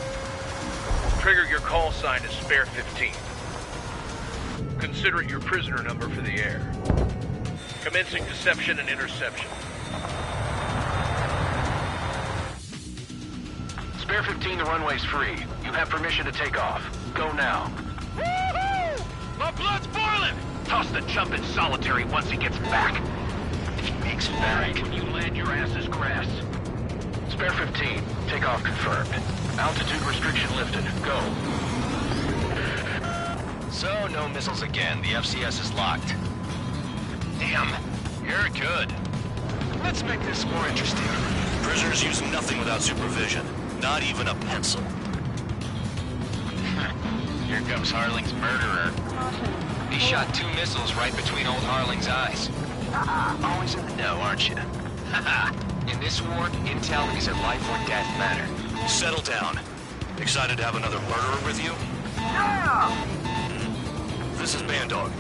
Trigger, your call sign is Spare 15. Consider it your prisoner number for the air. Commencing deception and interception. Spare 15, the runway's free. You have permission to take off. Go now. Woohoo! My blood's boiling! Toss the chump in solitary once he gets back. If he makes back, when you land, your ass is grass. Spare 15, takeoff confirmed. Altitude restriction lifted. Go. So, no missiles again. The FCS is locked. Damn, you're good. Let's make this more interesting. Prisoners use nothing without supervision. Not even a pencil. Here comes Harling's murderer. He shot 2 missiles right between old Harling's eyes. Always in the know, aren't you? In this war, intel is a life or death matter. Settle down. Excited to have another murderer with you? Yeah! This is Bandog.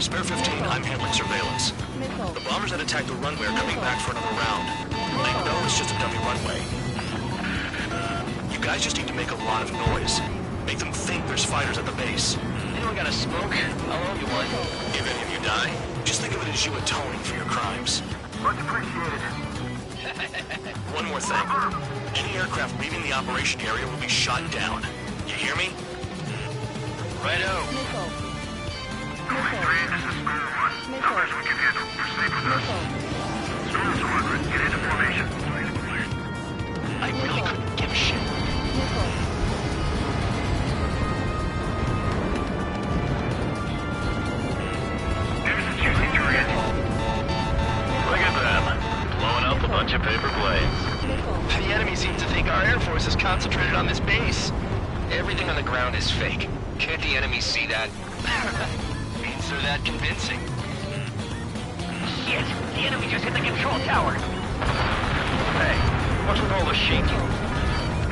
Spare 15, I'm handling surveillance. The bombers that attacked the runway are coming back for another round. They know it's just a dummy runway. You guys just need to make a lot of noise. Make them think there's fighters at the base. Anyone got a smoke? I'll owe you one. If any of you die, just think of it as you atoning for your crimes. Much appreciated. One more thing. Any aircraft leaving the operation area will be shot down. You hear me? Righto. Going 3, this is Spare 1. Numbers we can handle. Proceed with us. Spare 200, get into formation. I really couldn't give a shit. There's the juicy target. Look at them. Blowing up a bunch of paper planes. The enemy seems to think our Air Force is concentrated on this base. Everything on the ground is fake. Can't the enemy see that? Means they're that convincing. Shit! The enemy just hit the control tower! Hey, what's with all the shaking?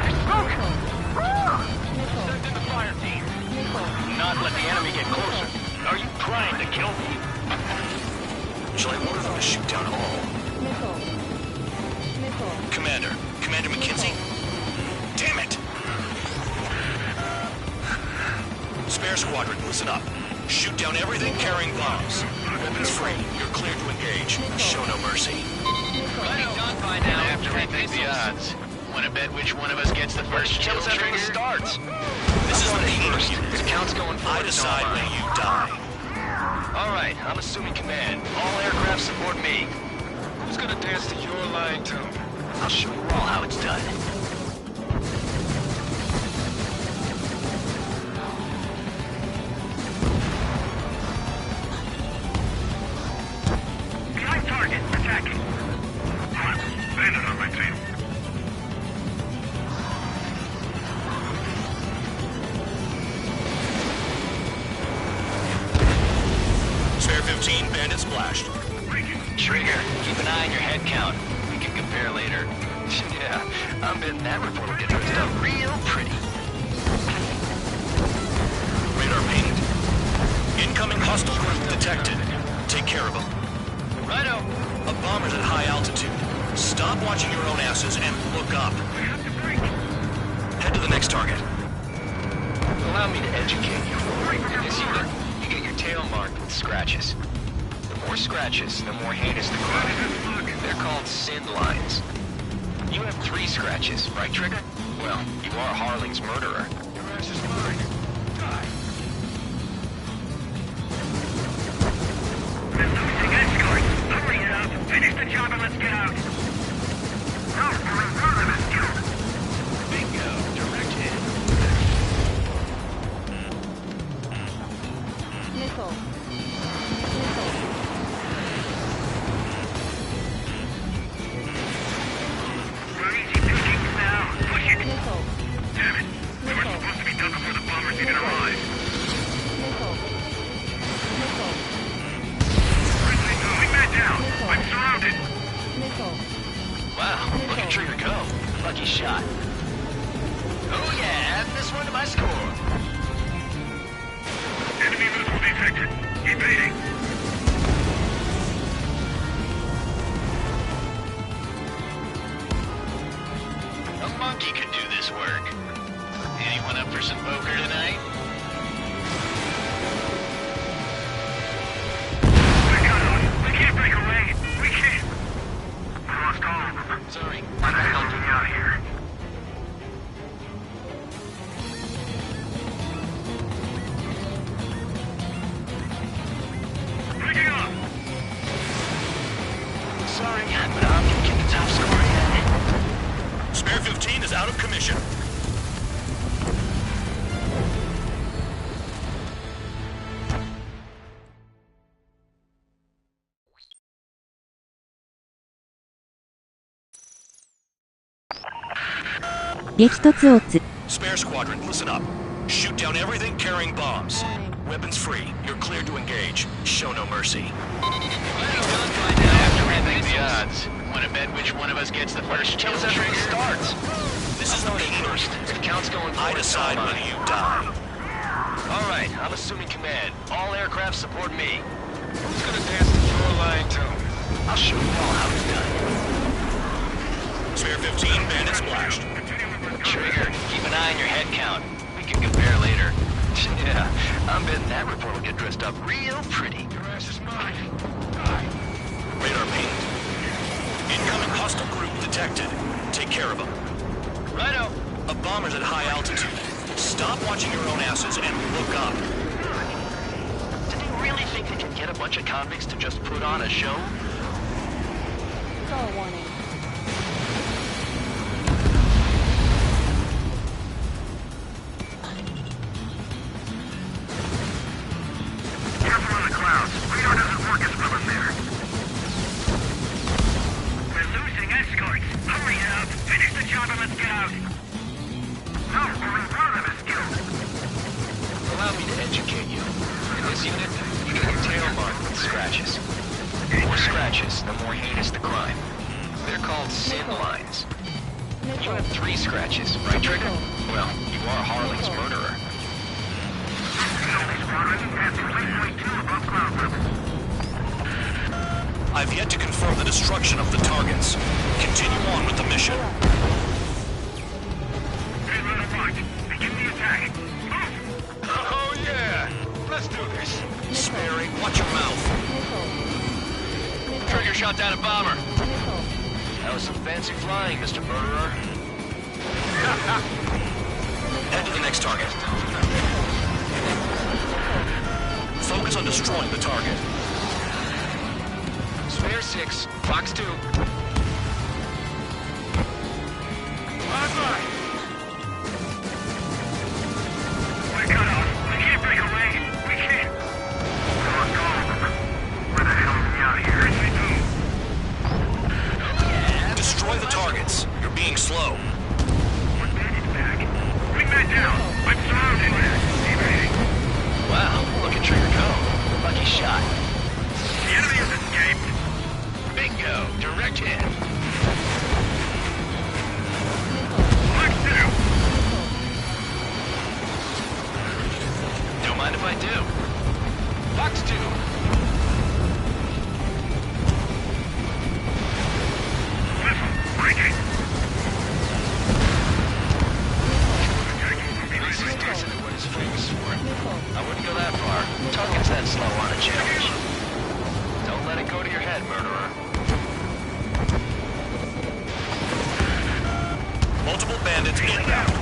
There's smoke! Send in the fire team. Not let the enemy get closer. Are you trying to kill me? Shall I order them to shoot down all? Commander McKinsey? Damn it! Spare squadron, listen up. Shoot down everything carrying bombs. Weapons free. You're cleared to engage. Show no mercy. Might be done by now. I have to rethink the odds. Want to bet which one of us gets the first kill trigger? Starts. This is the first. The count's going forward. I decide when you die. All right, I'm assuming command. All aircraft support me. Who's gonna dance to your line tune? I'll show you all how it's done. Behind target, attacking. Bandit on my team. eye on your head count. We can compare later. Yeah, I'm betting that report will get dressed up real pretty. Radar pinged. Incoming hostile group detected. Take care of them. Righto. A bomber's at high altitude. Stop watching your own asses and look up. Head to the next target. Allow me to educate you. In this unit, you get your tail marked with scratches. The more scratches, the more heinous the crime. They're called sin lines. You have 3 scratches, right, Trigger? Well, you are Harling's murderer. Your ass is mine. Die. We're losing escort. Hurry up. Finish the job and let's get out. No, we're running this kill. Bingo. Direct hit. Missile. We're easy pickings now. Push it. Missile. Damn it. We were supposed to be done before the bombers even arrived. Missile. Missile. Friendly, moving man down. I'm surrounded. Missile. Wow, look at Trigger go. Lucky shot. Oh yeah, add this one to my score. Enemy missile detected. Evading. A monkey could do this work. Anyone up for some poker tonight? We're cut off. We can't break away. We can't. We lost all of them. Sorry. Why the hell get me out of here? Picking up. Sorry, but I'm gonna get the top score again. Spare 15 is out of commission. Spare squadron, listen up. Shoot down everything carrying bombs. Weapons free. You're cleared to engage. Show no mercy. The odds. Want to bet which one of us gets the first kill Trigger starts? This is the main first. If count's going I forward, decide it's all when mine. you die. All right, I'm assuming command. All aircraft support me. Who's gonna dance the floor line too? I'll show you all how it's done. Spare 15, bandit splashed. Trigger, keep an eye on your head count. We can compare later. Yeah, I'm betting that report will get dressed up real pretty. Your ass is mine. Radar pinged. Incoming hostile group detected. Take care of them. Righto. A bomber's at high altitude. Stop watching your own asses and look up. Did they really think they could get a bunch of convicts to just put on a show? Gull warning. Careful on the clouds. Radar doesn't work as well in there. We're losing escorts. Hurry up. Finish the job and let's get out. No, we're in front of this kill. Allow me to educate you. In this unit, you get your tail marked with scratches. The more scratches, the more heinous the crime. They're called sin lines. You have 3 scratches, right, Trigger? Well, you are Harling's murderer. I've yet to confirm the destruction of the targets. Continue on with the mission. Begin the attack. Oh, yeah! Let's do this. Sparing, watch your mouth. Trigger shot down a bomber. That was some fancy flying, Mr. Murderer. Head to the next target. Focus on destroying the target. Spare 6, Fox 2. Bye-bye. We're cut off. We can't break away. We can't. We lost all of them. Where the hell are we out of here? Destroy the targets. You're being slow. One bandit back. Bring that down. I'm surrounded. Evading. Wow, look at Trigger go. Lucky shot. The enemy has escaped. Bingo. Direct bandits inbound.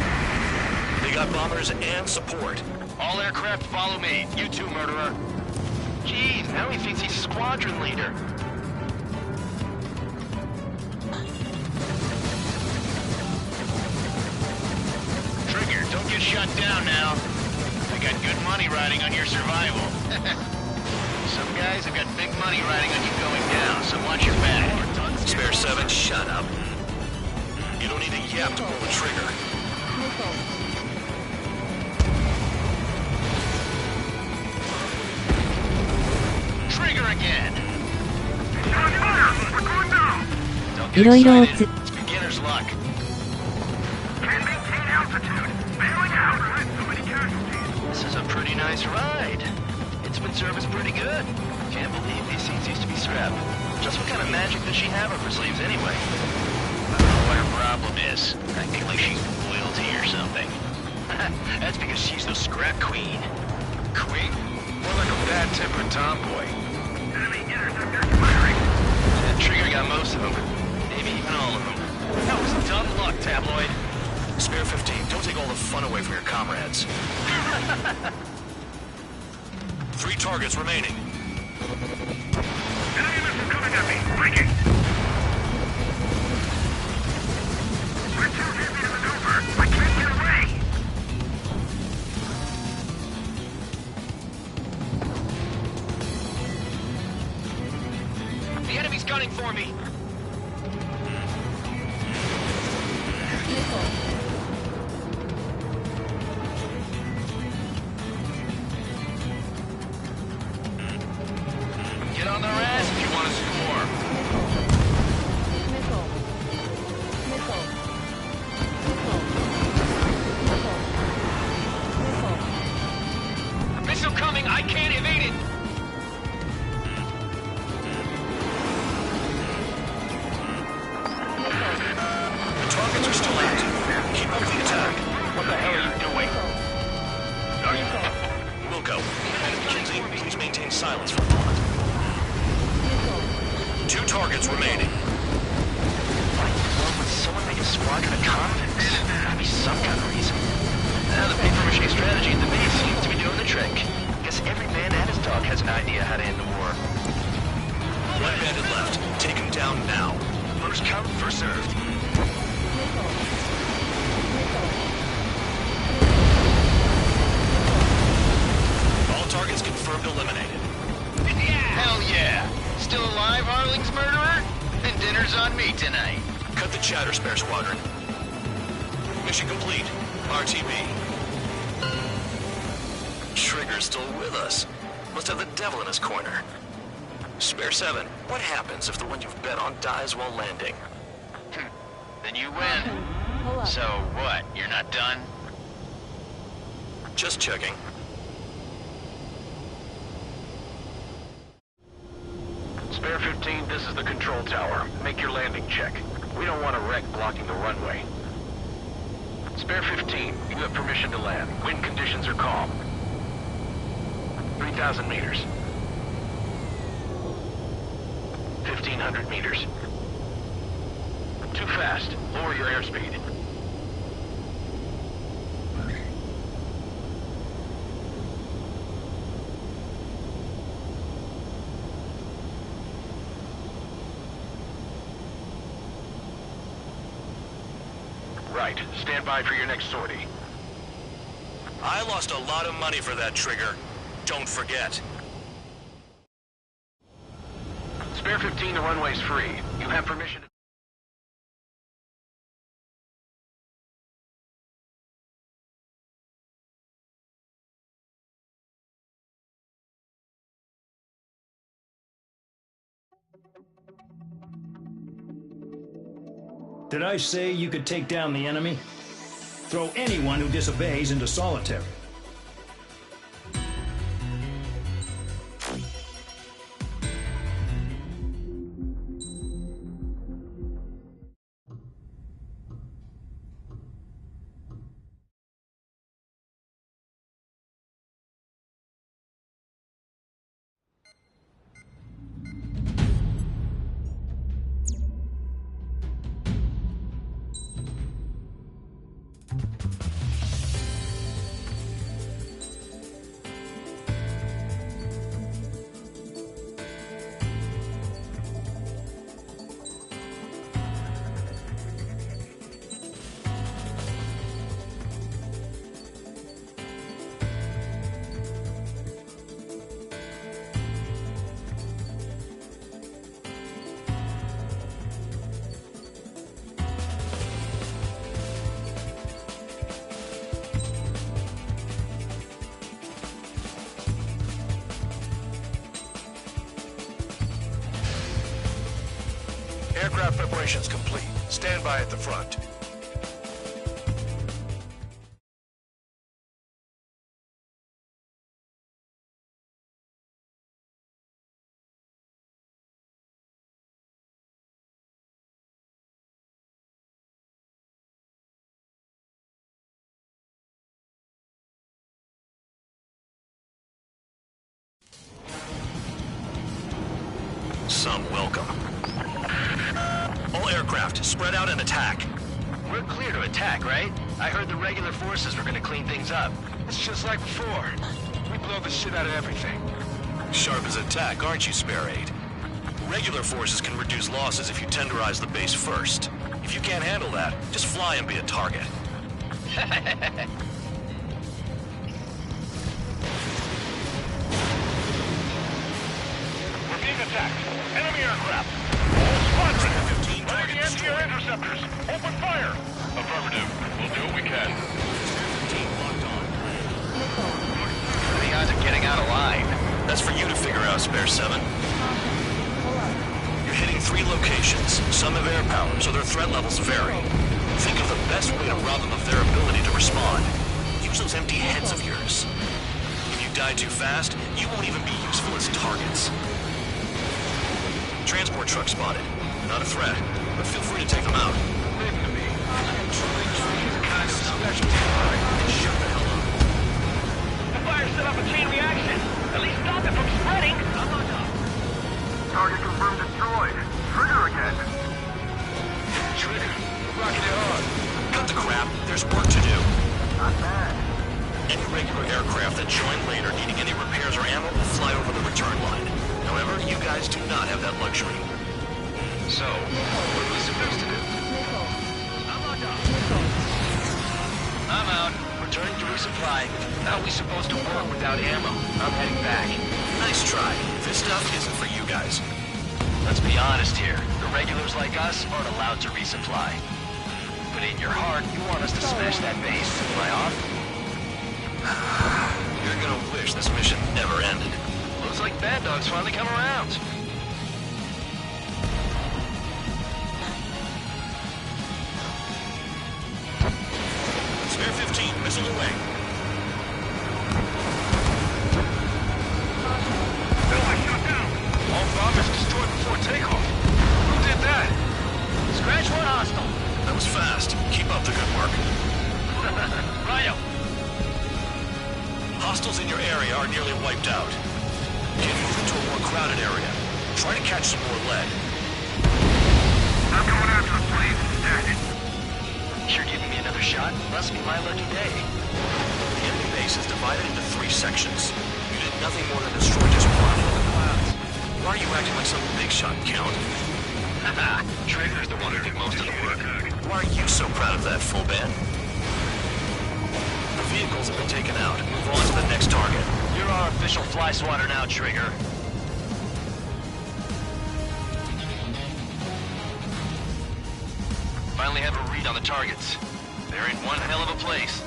They got bombers and support. All aircraft follow me. You too, murderer. Jeez, now he thinks he's squadron leader. Trigger, don't get shut down now. I got good money riding on your survival. Some guys have got big money riding on you going down, so watch your back. Spare 7, shut up. You don't need a yap to pull the trigger. Trigger again. いろいろ撃つ。 It's beginner's luck. Can't maintain altitude. Bailing out. So many casualties. This is a pretty nice ride. It's been serviced pretty good. Can't believe these seats used to be scrapped. Just what kind of magic does she have up her sleeves anyway? I don't know what her problem is. Acting like she's royalty or something. That's because she's the scrap queen. Queen? More like a bad-tempered tomboy. Enemy interceptor firing. That Trigger got most of them. Maybe even all of them. That was dumb luck, Tabloid. Spare 15, don't take all the fun away from your comrades. 3 targets remaining. Enemy missile coming at me. Breaking. We're too busy to maneuver. I can't get away. The enemy's gunning for me. Get on their ass if you want to score. Missile coming. I can't evade it. The targets are still active. Keep up the attack. What the hell are you doing? Wilco, Kinsey, please maintain silence for a moment. 2 targets remaining. Would someone make a squadron of convicts? Gotta be some kind of reason. The paper-mache strategy at the base seems to be doing the trick. Guess every man and his dog has an idea how to end the war. 1 bandit left. Take him down now. First come, first served. All targets confirmed eliminated. Hell yeah! Still alive, Harling's murderer? Then dinner's on me tonight. Cut the chatter, Spare Squadron. Mission complete. RTB. Trigger's still with us. Must have the devil in his corner. Spare 7, what happens if the one you've bet on dies while landing? Then you win. So what, you're not done? Just checking. Spare 15, this is the control tower. Make your landing check. We don't want a wreck blocking the runway. Spare 15, you have permission to land. Wind conditions are calm. 3,000 meters. 1,500 meters. Too fast. Lower your airspeed. Right. Stand by for your next sortie. I lost a lot of money for that Trigger. Don't forget. Spare 15, the runway's free. You have permission to... Did I say you could take down the enemy? Throw anyone who disobeys into solitary. Aircraft preparations complete. Stand by at the front. Some welcome. All aircraft, spread out and attack. We're clear to attack, right? I heard the regular forces were gonna clean things up. It's just like before. We blow the shit out of everything. Sharp as attack, aren't you, Spare 8? Regular forces can reduce losses if you tenderize the base first. If you can't handle that, just fly and be a target. We're being attacked. Enemy aircraft. All squadron. Ready to empty your interceptors. Open fire. Affirmative. We'll do what we can. What are the odds of getting out alive? That's for you to figure out, Spare 7. You're hitting 3 locations. Some have air power, so their threat levels vary. Think of the best way to rob them of their ability to respond. Use those empty heads of yours. If you die too fast, you won't even be useful as targets. Transport truck spotted. Not a threat, but feel free to take them out. Shut the hell up. The fire set up a chain reaction. At least stop it from spreading. Target confirmed destroyed. Trigger again. Trigger. Rocking it hard. Cut the crap. There's work to do. Not bad. Any regular aircraft that join later needing any repairs or ammo will fly over the return line. However, you guys do not have that luxury. So, what are we supposed to do? I'm out. Returning to resupply. How are we supposed to work without ammo? I'm heading back. Nice try. This stuff isn't for you guys. Let's be honest here. The regulars like us aren't allowed to resupply. But in your heart, you want us to smash that base. Am I off? You're gonna wish this mission never ended. Looks like Bad Dog's finally come around. Spare 15, missile away. All bombers destroyed before takeoff. Who did that? Scratch one hostile. That was fast. Keep up the good work. Rhino. Hostiles in your area are nearly wiped out. Get moved into a more crowded area. Try to catch some more lead. I'm going after the plane instead. You're giving me another shot? Must be my lucky day. The enemy base is divided into 3 sections. You did nothing more than destroy just one. Why are you acting like some big shot, Count? Haha, Trigger's the one who did most of the work. Why are you so proud of that, full band? The vehicles have been taken out. Move on to the next target. You're our official fly swatter now, Trigger. Finally have a read on the targets. They're in one hell of a place.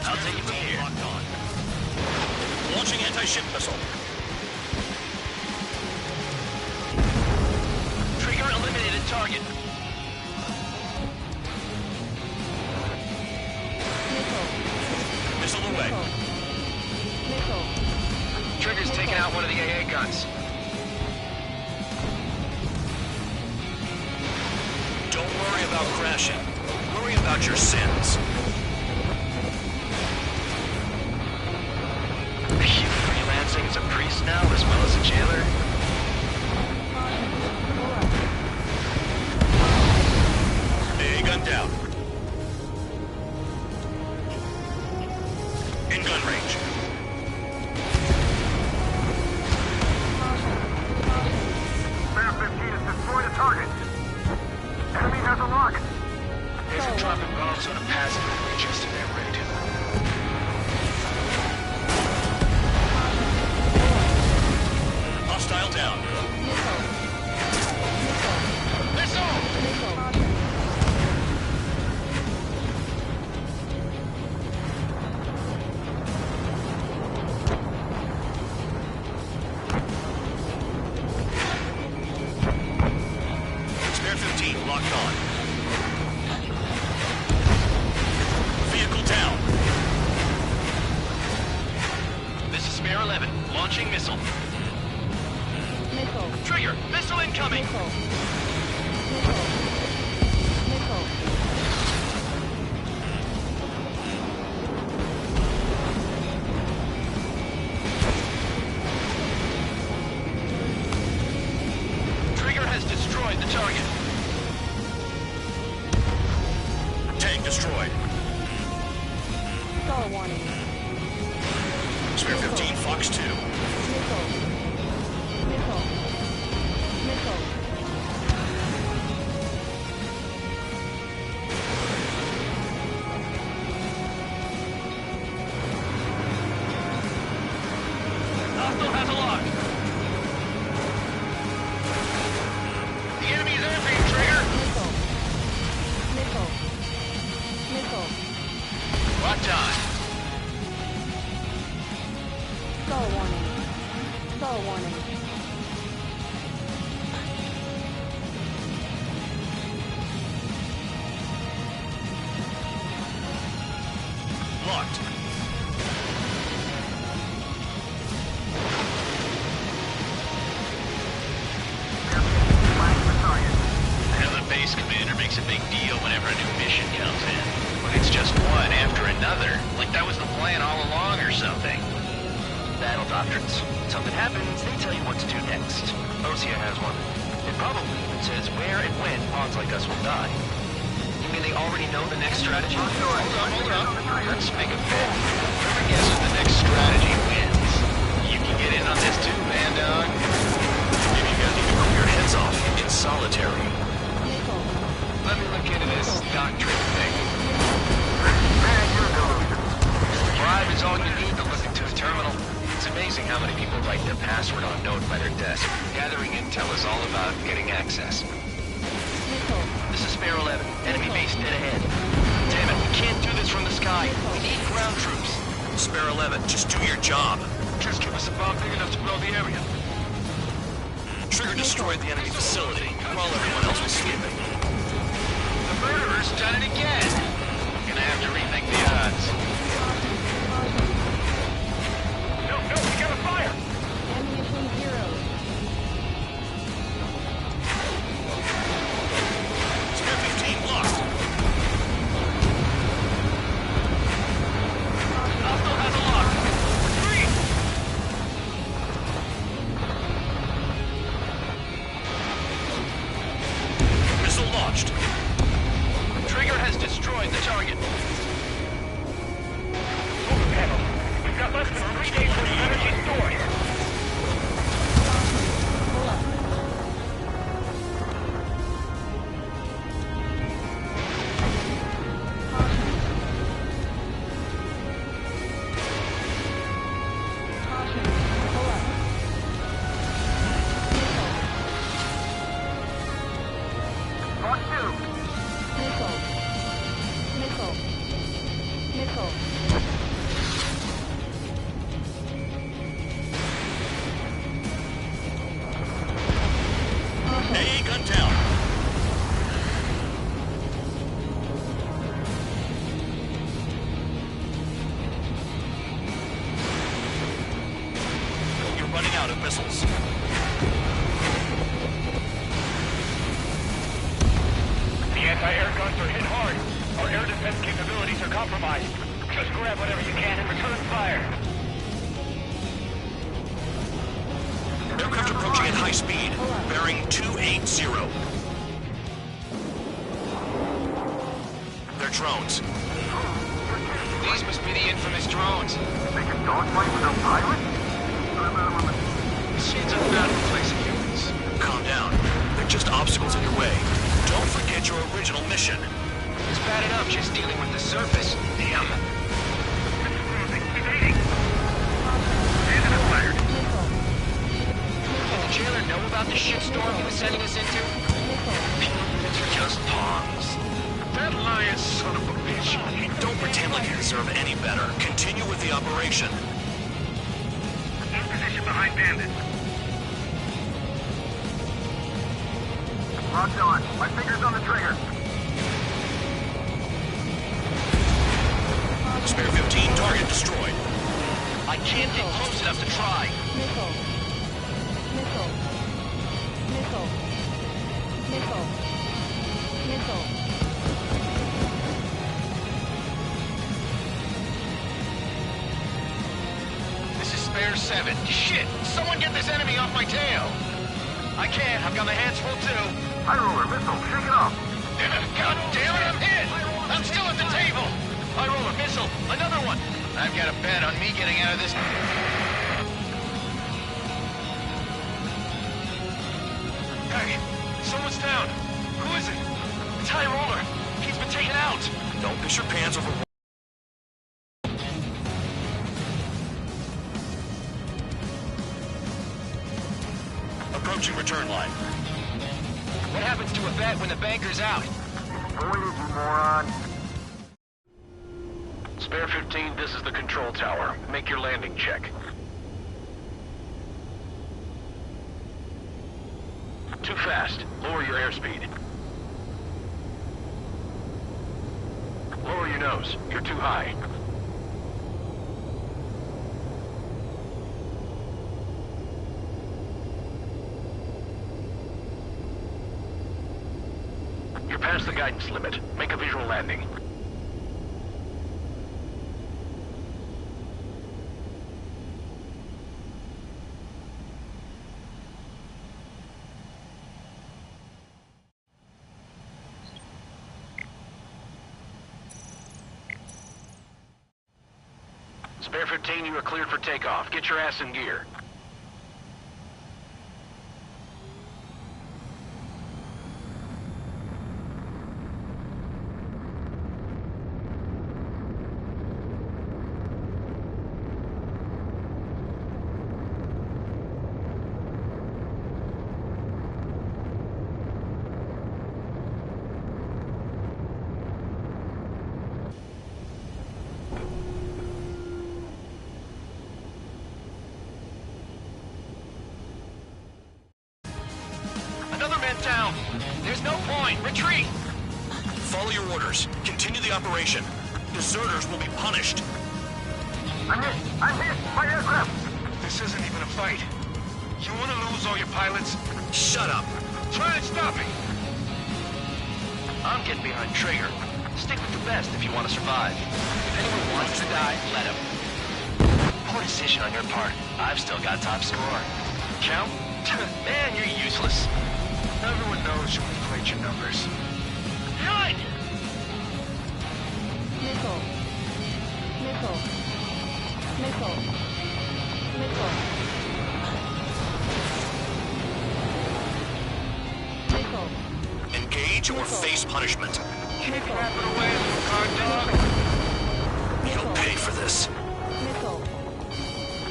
I'll take you from here. Launching anti-ship missile. Trigger eliminated target. Missile away. Trigger's taking out one of the AA guns. Don't worry about crashing. Worry about your sins. Are you freelancing as a priest now as well as a jailer? A gun down. Sort of passively readjusting their rate. Hostile down. Spare 15 locked on. Vehicle down. This is Spare 11, launching missile. Missile. Trigger, missile incoming! Missile. Missile. Missile. Trigger has destroyed the target. Tank destroyed. Star warning. Spare 15 Fox 2. Missile. Missile. Missile. Hostile has a lock. The enemy is after you, Trigger. Missile. Missile. Missile. Locked on. Star warning. Star warning. Locked. I know the base commander makes a big deal whenever a new mission comes in, but it's just one after another, like that was the plan all along or something. Battle doctrines. Something happens, they tell you what to do next. Osea has one. It probably even says where and when pawns like us will die. You mean they already know the next strategy? Hold up. Let's make a bet. Whoever guesses the next strategy wins. You can get in on this too, man, dog. Maybe you guys need to cool your heads off in solitary. Let me look into this doctrine thing. Bribe is all you need to look into a terminal. It's amazing how many people write their password on a note by their desk. Gathering intel is all about getting access. This is Spare 11. Enemy base dead ahead. Damn it, we can't do this from the sky. We need ground troops. Spare 11, just do your job. Just give us a bomb big enough to blow the area. Trigger destroyed the enemy facility while everyone else was sleeping. The murderer's done it again. Gonna have to rethink the odds. No, we got a fire! Ammunition 0. Spare 15 locked. Hostile has a lock. Retreat! Missile launched. Trigger has destroyed the target. Solar panel. We've got less than 3 days worth of energy stored. Missile. Missile. Missile. AA gun down. You're running out of missiles. The anti-air guns are hit hard. Our air defense capabilities are compromised. Just grab whatever you can and return fire. Aircraft approaching at high speed, bearing 280. They're drones. These must be the infamous drones. They can dogfight without pilots? Machines are not replacing humans. Calm down. They're just obstacles in your way. Don't forget your original mission. It's bad enough just dealing with the surface. Damn. Did the jailer know about the shitstorm he was sending us into? It's just pawns. That lying son of a bitch. Don't pretend like you deserve any better. Continue with the operation. In position behind bandits. Locked on. My finger's on the trigger. Spare 15, target destroyed. I can't get close enough to try. Missile. Missile. Missile. Missile. Missile. This is Spare 7. Shit! Someone get this enemy off my tail! I can't. I've got my hands full too. High roller, missile. Shake it off. God damn it, I'm hit! I'm still at the table! High roller, missile, another one! I've got a bet on me getting out of this. Hey, someone's down. Who is it? It's High roller. He's been taken out. Don't piss your pants over. Approaching return line. What happens to a bet when the banker's out? Voided, you moron. Spare 15, this is the control tower. Make your landing check. Too fast. Lower your airspeed. Lower your nose. You're too high. You're past the guidance limit. Make a visual landing. Spare 15, you are cleared for takeoff. Get your ass in gear. Another man down. There's no point. Retreat. Follow your orders. Continue the operation. Deserters will be punished. I'm hit. I'm hit. My aircraft. This isn't even a fight. You want to lose all your pilots? Shut up. Try and stop me. I'm getting behind Traeger. Stick with the best if you want to survive. If anyone wants to die, let him. Poor decision on your part. I've still got top score. Count? Man, you're useless. Everyone knows you inflate your numbers. Behind! Missile. Missile. Missile. Missile. Missile. Engage or face punishment. You'll pay for this. Missile.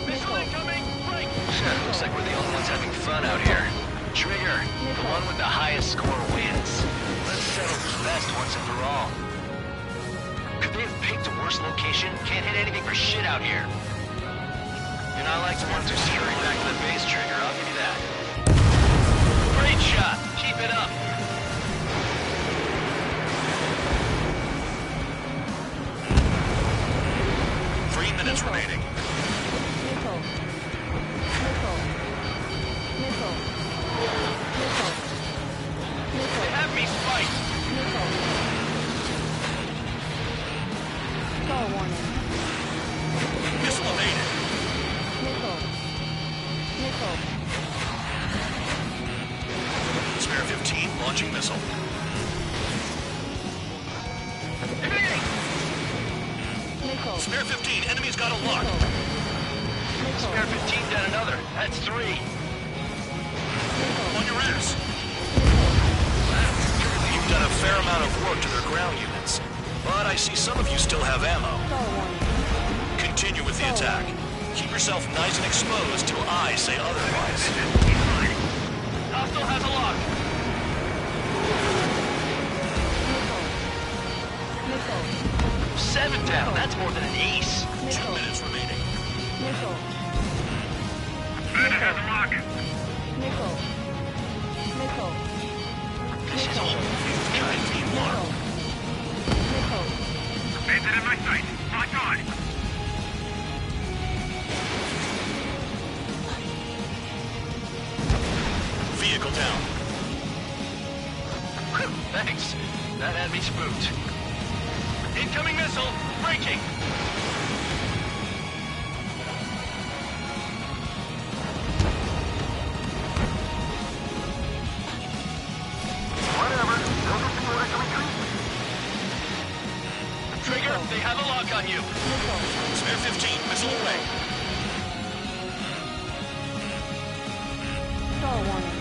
Missile incoming! Break! Looks like we're the only ones having fun out here. Trigger, the one with the highest score wins. Let's settle the best once and for all. Could they have picked a worse location? Can't hit anything for shit out here. You're not like the ones who scurry back to the base, Trigger, I'll give you that. Great shot! Keep it up! Minutes remaining. Missile. Missile. Missile. Missile. They have me spiked! Missile. Star warning. Missile evaded. Missile. Missile. Spare 15, launching missile. Spare 15, enemy's got a lock. Spare 15 down another. That's 3. On your ass. You've done a fair amount amount of work to their ground units. But I see some of you still have ammo. Continue with the attack. Keep yourself nice and exposed till I say otherwise. Hostile has a lock. Seven down. That's more than an ace. 2 minutes remaining. Bandit has a lock. This is a whole new kind of teamwork. Bandit in my sight. Lock on. Vehicle down. Thanks. That had me spooked. Incoming missile. Breaking. Whatever. Don't get the order to retreat. Trigger, they have a lock on you. Spare 15. Missile away. Star warning.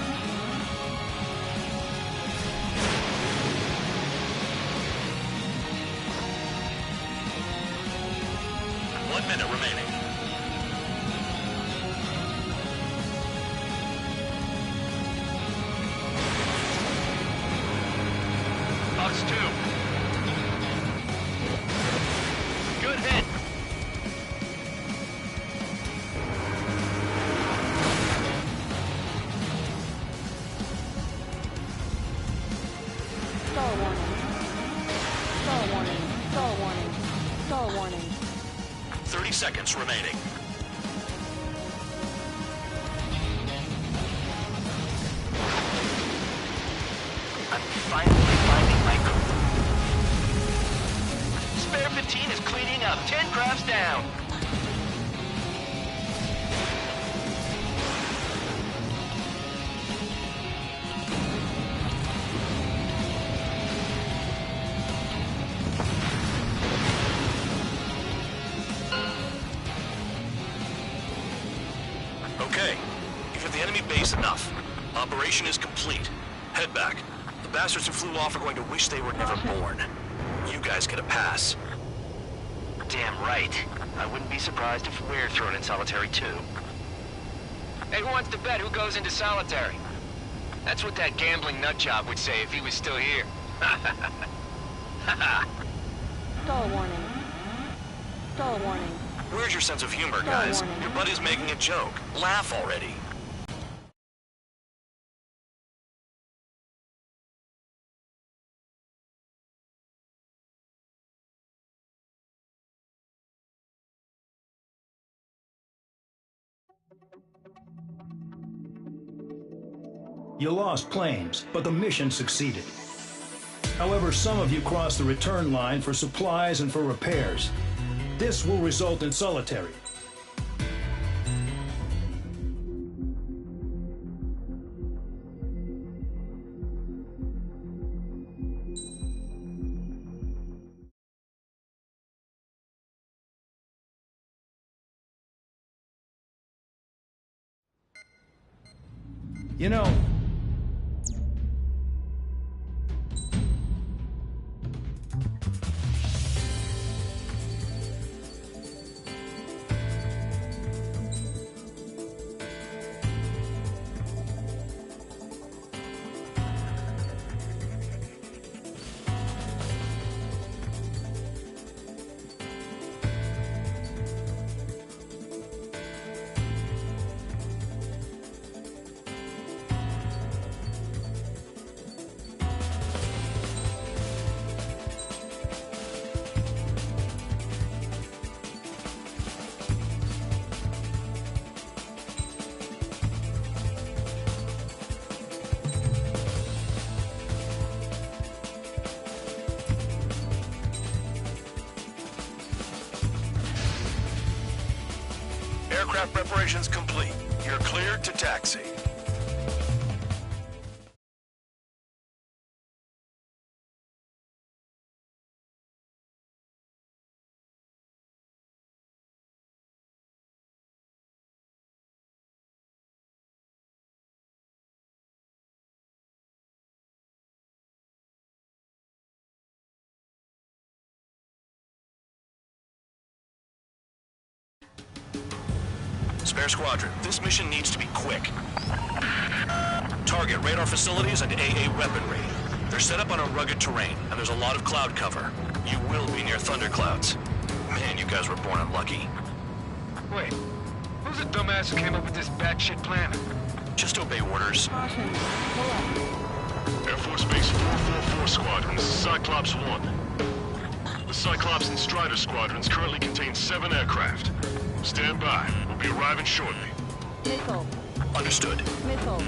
1 minute remaining. Box 2. Good hit. Star warning. Star warning. Star warning. Star warning. 30 seconds remaining. I'm finally finding my groove. Spare 15 is cleaning up. 10 crafts down. Okay. You've hit the enemy base enough. Operation is complete. Head back. The bastards who flew off are going to wish they were never born. You guys get a pass. Damn right. I wouldn't be surprised if we're thrown in solitary too. Hey, who wants to bet who goes into solitary? That's what that gambling nutjob would say if he was still here. Star warning. Star warning. Where's your sense of humor, guys? Your buddy's making a joke. Laugh already. You lost planes, but the mission succeeded. However, some of you crossed the return line for supplies and for repairs. This will result in solitary. You know, Aircraft preparations complete. You're cleared to taxi. Spare Squadron, this mission needs to be quick. Target radar facilities and AA weaponry. They're set up on a rugged terrain, and there's a lot of cloud cover. You will be near thunderclouds. Man, you guys were born unlucky. Wait, who's the dumbass who came up with this batshit plan? Just obey orders. Air Force Base 444 Squadron, this is Cyclops 1. The Cyclops and Strider squadrons currently contain 7 aircraft. Stand by. We'll be arriving shortly. Missile. Understood. Missile.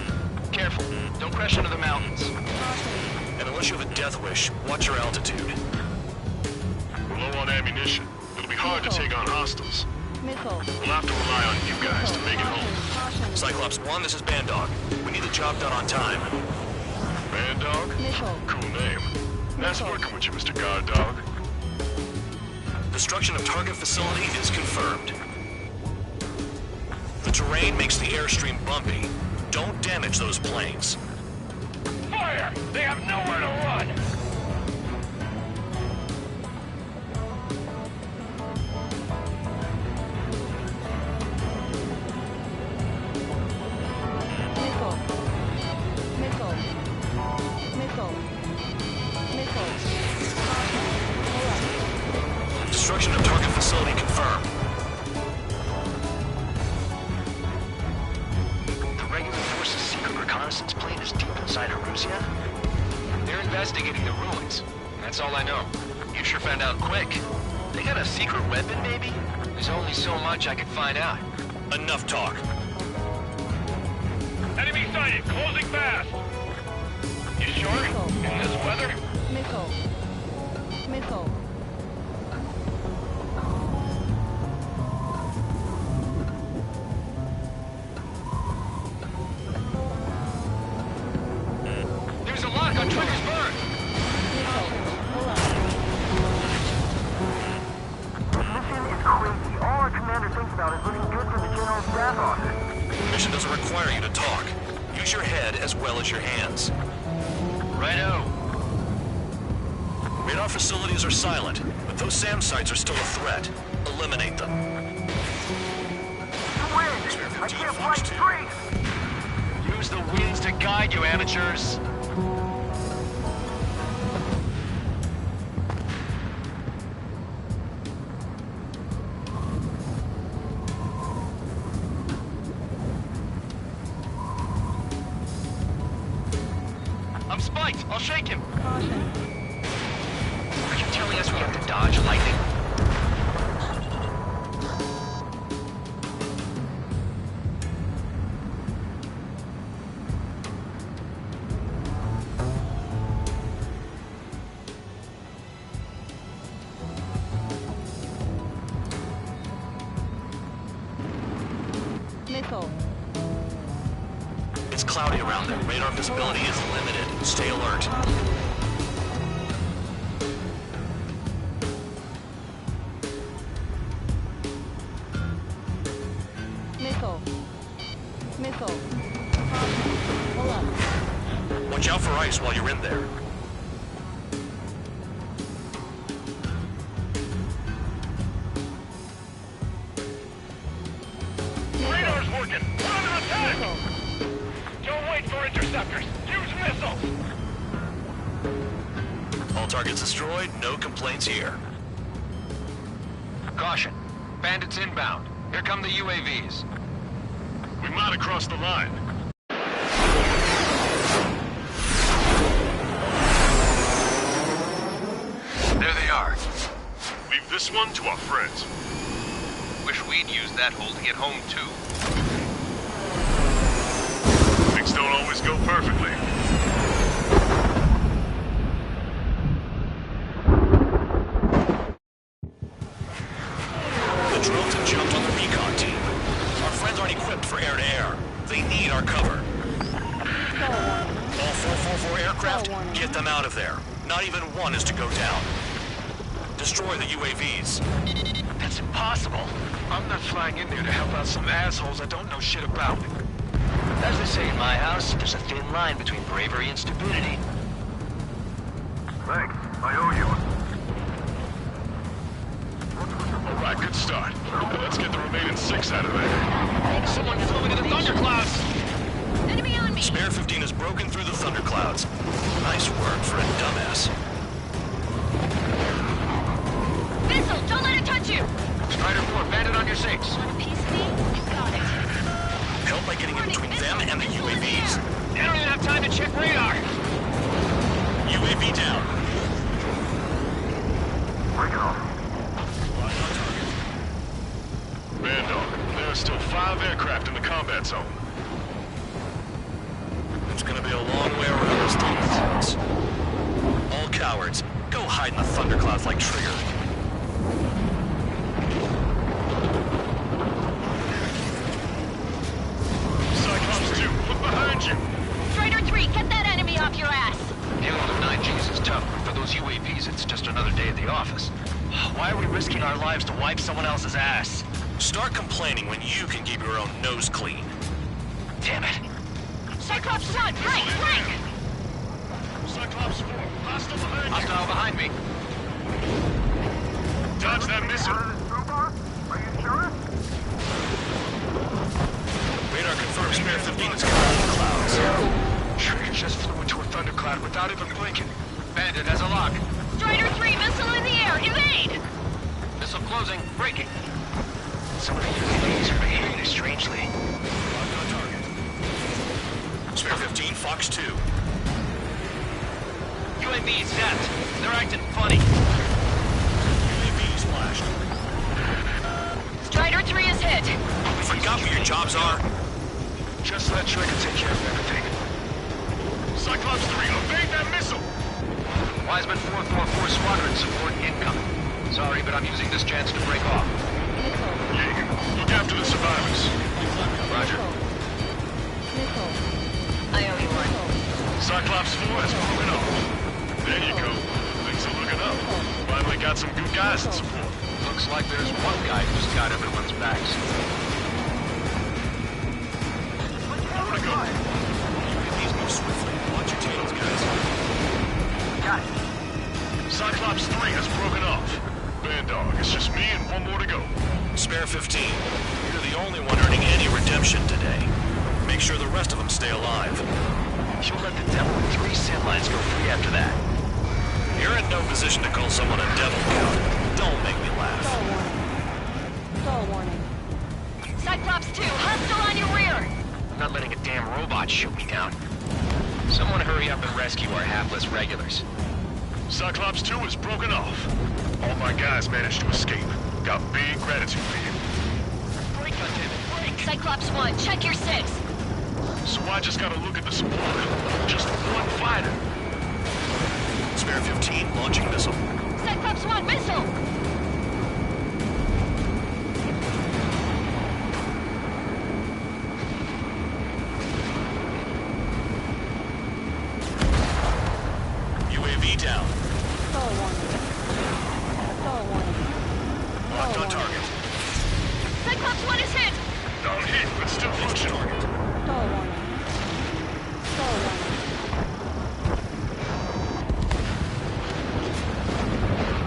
Careful, don't crash into the mountains. And unless you have a death wish, watch your altitude. We're low on ammunition. It'll be hard to take on hostiles. Missile. We'll have to rely on you guys to make it home. Cyclops 1, this is Bandog. We need the job done on time. Bandog? Missile. Cool name. Nice working with you, Mr. Guard Dog. Destruction of target facility is confirmed. The terrain makes the airstream bumpy. Don't damage those planes. Fire! They have nowhere to run! Missile. Missile. Missile. Missile. Destruction of target facility confirmed. The regular force's secret reconnaissance plane is deep inside Eruzia? They're investigating the ruins. That's all I know. You sure found out quick. They got a secret weapon, maybe? There's only so much I could find out. Enough talk. Enemy sighted! Closing fast! You sure? In this weather? Missile. Missile. There's a lock on Trigger's bird! Mission is crazy. All our commander thinks about is looking good for the General Staff Office. Mission doesn't require you to talk. Use your head as well as your hands. Righto. Radar facilities are silent, but those SAM sites are still a threat. Eliminate them. You win! I can't fly straight! Use the winds to guide you, amateurs! I'm spiked. I'll shake him. Are you telling us we have to dodge lightning? Missile. It's cloudy around there. Radar visibility is limited. Stay alert. Missile. Missile. Hold up. Watch out for ice while you're in there. Radar's working! We're under attack! Don't wait for interceptors! Use missiles! All targets destroyed. No complaints here. Caution. Bandits inbound. Here come the UAVs. We might have crossed the line. There they are. Leave this one to our friends. Wish we'd used that hole to get home, too. Things don't always go perfectly. The drones have jumped on the recon team. Our friends aren't equipped for air-to-air. They need our cover. All 444 aircraft, get them out of there. Not even one is to go down. Destroy the UAVs. That's impossible. I'm not flying in there to help out some assholes I don't know shit about. As they say in my house, there's a thin line between bravery and stupidity. Thanks. I owe you. All right, good start. Now let's get the remaining 6 out of there. Someone flew into the thunderclouds! Enemy on me! Spare 15 has broken through the thunderclouds. Nice work for a dumbass. Missile, don't let it touch you! Strider 4, bandit on your 6. Want a piece of me? You got it. Help by getting in between them and the UAVs. They don't even have time to check radar! UAV down. Band dog, there are still 5 aircraft in the combat zone. It's gonna be a long way around those thunderclouds. All cowards, go hide in the thunderclouds like Trigger. Cyclops 2, look behind you! Strider 3, get that enemy off your ass! Dealing with 9Gs is tough, but for those UAVs, it's just another day at the office. Why are we risking our lives to wipe someone else's ass? Start complaining when you can keep your own nose clean. Damn it. Cyclops 1, flank, flank! Cyclops 4, hostile behind you! Hostile behind me. Dodge that missile! Radar confirms Spare 15 is coming out of the clouds. Trigger just flew into a thundercloud without even blinking. Bandit has a lock. Strider 3, missile in the air, evade! Missile closing, braking. Some of the UAVs are behaving strangely. Locked on target. Spare 15, Fox 2. UAV zapped. They're acting funny. UAV splashed. Strider 3 is hit. Forgot what your jobs are? Just let Trigger take care of everything. Cyclops 3, evade that missile! Wiseman 444 Squadron support incoming. Sorry, but I'm using this chance to break off. Jaeger, look after the survivors. Roger. I owe you one. Cyclops 4 has broken off. There you go. Things are looking up. Finally got some good guys in support. Looks like there's one guy who's got everyone's backs. Over to go. UAVs move swiftly. Watch your tails, guys. Got it. Cyclops 3 has broken off. Band dog, it's just me and one more to go. Spare 15. You're the only one earning any redemption today. Make sure the rest of them stay alive. You'll let the devil with 3 sin lines go free after that. You're in no position to call someone a devil, Count. Don't make me laugh. Cyclops 2, hostile on your rear! I'm not letting a damn robot shoot me down. Someone hurry up and rescue our hapless regulars. Cyclops 2 is broken off. All my guys managed to escape. Got big gratitude for you. Break, goddammit, break! Cyclops 1, check your 6. So I just gotta look at the support. Just one fighter. Spare 15, launching missile. Cyclops 1, missile! UAV down. Locked on target. Cyclops 1 is hit! Down hit, but still functional.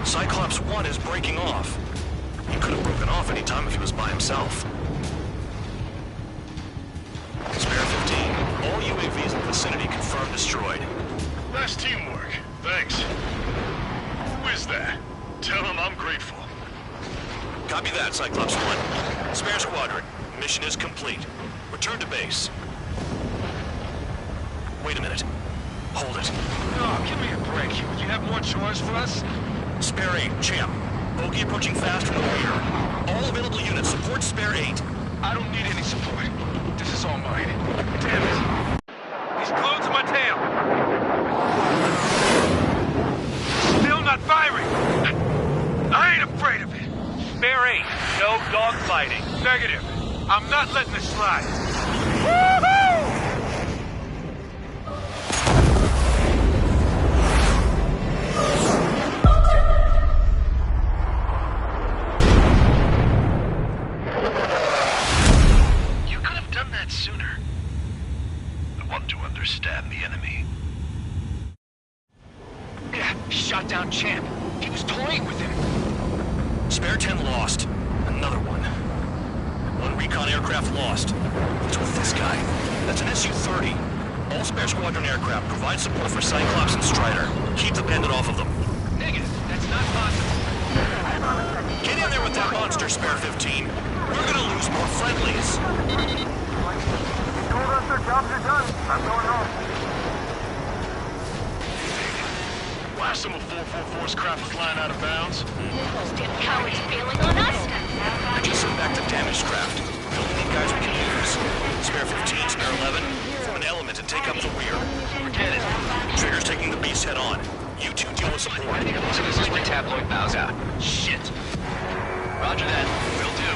Cyclops 1 is breaking off. He could have broken off any time if he was by himself. Spare 15. All UAVs in the vicinity confirmed destroyed. Nice teamwork. Thanks. Who is that? Tell him I'm grateful. Copy that, Cyclops 1. Spare squadron. Mission is complete. Return to base. Wait a minute. Hold it. Oh, give me a break. You have more chores for us? Spare 8, champ. Bogey approaching fast from the rear. All available units support Spare 8. I don't need any support. This is all mine. Damn it. He's glued to my tail. Still not firing. I ain't afraid of it. Spare 8, no dogfighting. Negative. I'm not letting this slide. Woohoo! You could have done that sooner. I want to understand the enemy. Yeah, shot down Champ. He was toying with him. Spare 10 lost. Another one. One recon aircraft lost. What's with this guy? That's an Su-30. All spare squadron aircraft provide support for Cyclops and Strider. Keep the Bandit off of them. Negative. That's not possible. Get in there with that monster, Spare 15. We're gonna lose more friendlies. Told us their jobs are done. I'm going home. Why some of 444's craft flying out of bounds? Those damn cowards bailing on us. I just sent back the damaged craft. The only guys we can use. Spare 15, Spare 11, form an element and take up the rear. Forget it. Trigger's taking the beast head on. You two deal with support. So this is where tabloid bows out. Shit. Roger that. Will do.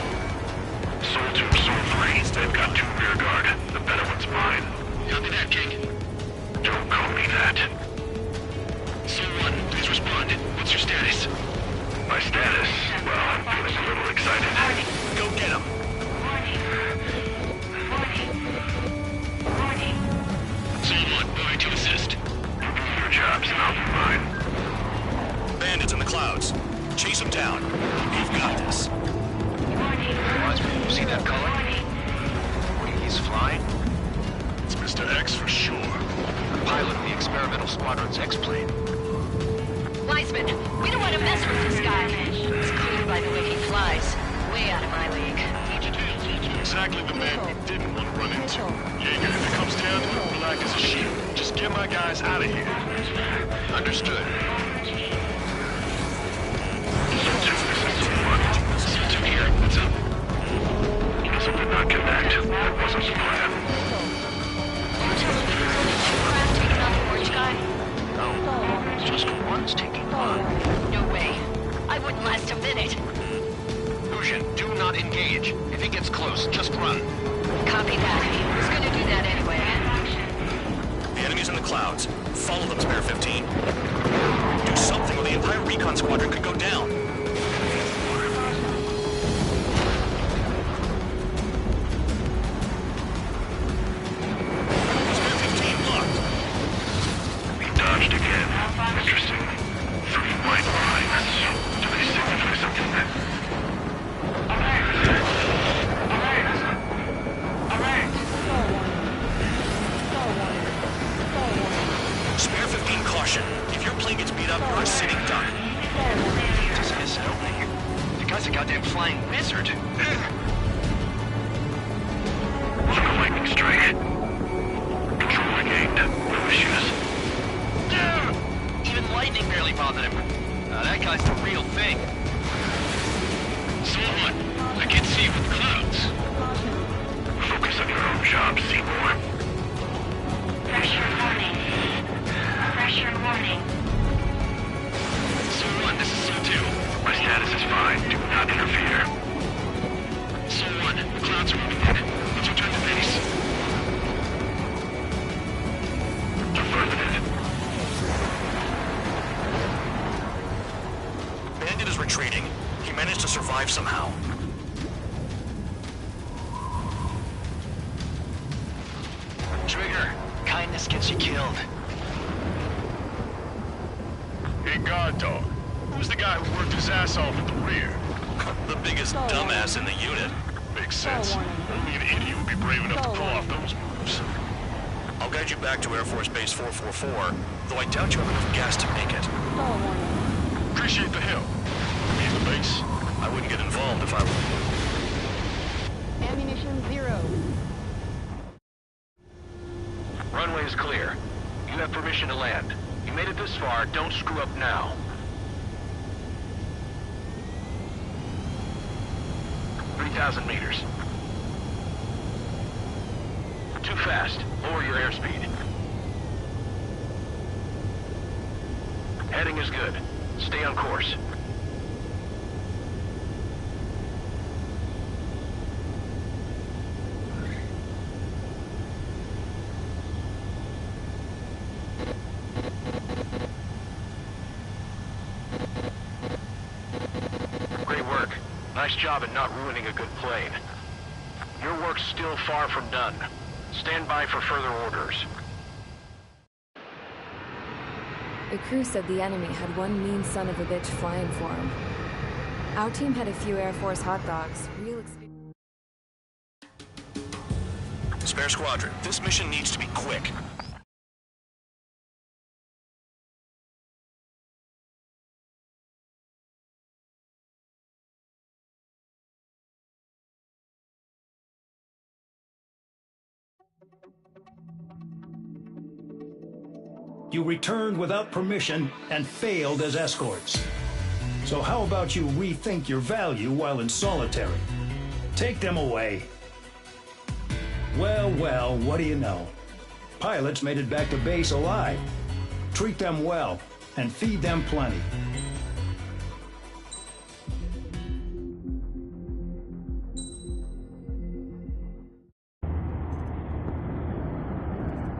Soul 2, Soul 3. They've got 2 rear guard. The better one's mine. Copy that, King. Don't call me that. Soul 1, please respond. What's your status? My status? Well, I'm feeling a little excited. Go get him. Soul 1, moving to assist. Your jobs and I'll do mine. Bandits in the clouds. Chase them down. You've got this. You see that color? Wait, he's flying? It's Mr. X for sure. The pilot of the experimental squadron's X-plane. Wiseman, we don't want to mess with this guy. He's cool by the way he flies. Way out of my league. Exactly the man we didn't want to run into. Jaeger, if it comes down to it, black as a sheep. Just get my guys out of here. Understood. Soul 2, this is Soul 1. Soul 2 here. What's up? Guess I did not connect. That wasn't the plan. You're telling me there's only 2 craft taking out the orange guy? No. Just one's taking on. No way. I wouldn't last a minute. Lucian, do not engage. If he gets close, just run. Copy that. He was gonna do that anyway. The enemy's in the clouds. Follow them, Spare 15. Do something or the entire recon squadron could go down. Spare 15 locked. He dodged again. Interesting. 3 white lines. Do they signify something? Spare 15 caution. If your plane gets beat up, you're a sitting duck. Just miss an opening. The guy's a goddamn flying wizard. Look, a lightning strike. Control regained. No issues. Even lightning barely bothered him. That guy's the real thing. Soul 1, I can't see with clouds. Focus on your own job, Seymour. Pressure warning. Pressure warning. Soul 1, this is Soul 2. My status is fine. Do not interfere. Soul 1, the clouds are moving in. Let's return to base. Affirmative. Bandit is retreating. He managed to survive somehow. Trigger, kindness gets you killed. Hey, guard dog. Who's the guy who worked his ass off at the rear? The biggest dumbass in the unit. Makes sense. Only an idiot would be brave enough to pull off those moves. I'll guide you back to Air Force Base 444, though I doubt you have enough gas to make it. Appreciate the help. Need the base? I wouldn't get involved if I were... Ammunition 0. Runway is clear. You have permission to land. You made it this far, don't screw up now. 3,000 meters. Too fast. Lower your airspeed. Heading is good. Stay on course. Great work. Nice job at not ruining a good plane. Your work's still far from done. Stand by for further orders. The crew said the enemy had one mean son of a bitch flying for him. Our team had a few Air Force hot dogs, real experience. Bear Squadron, this mission needs to be quick. You returned without permission and failed as escorts. So how about you rethink your value while in solitary? Take them away. Well, well, what do you know? Pilots made it back to base alive. Treat them well and feed them plenty.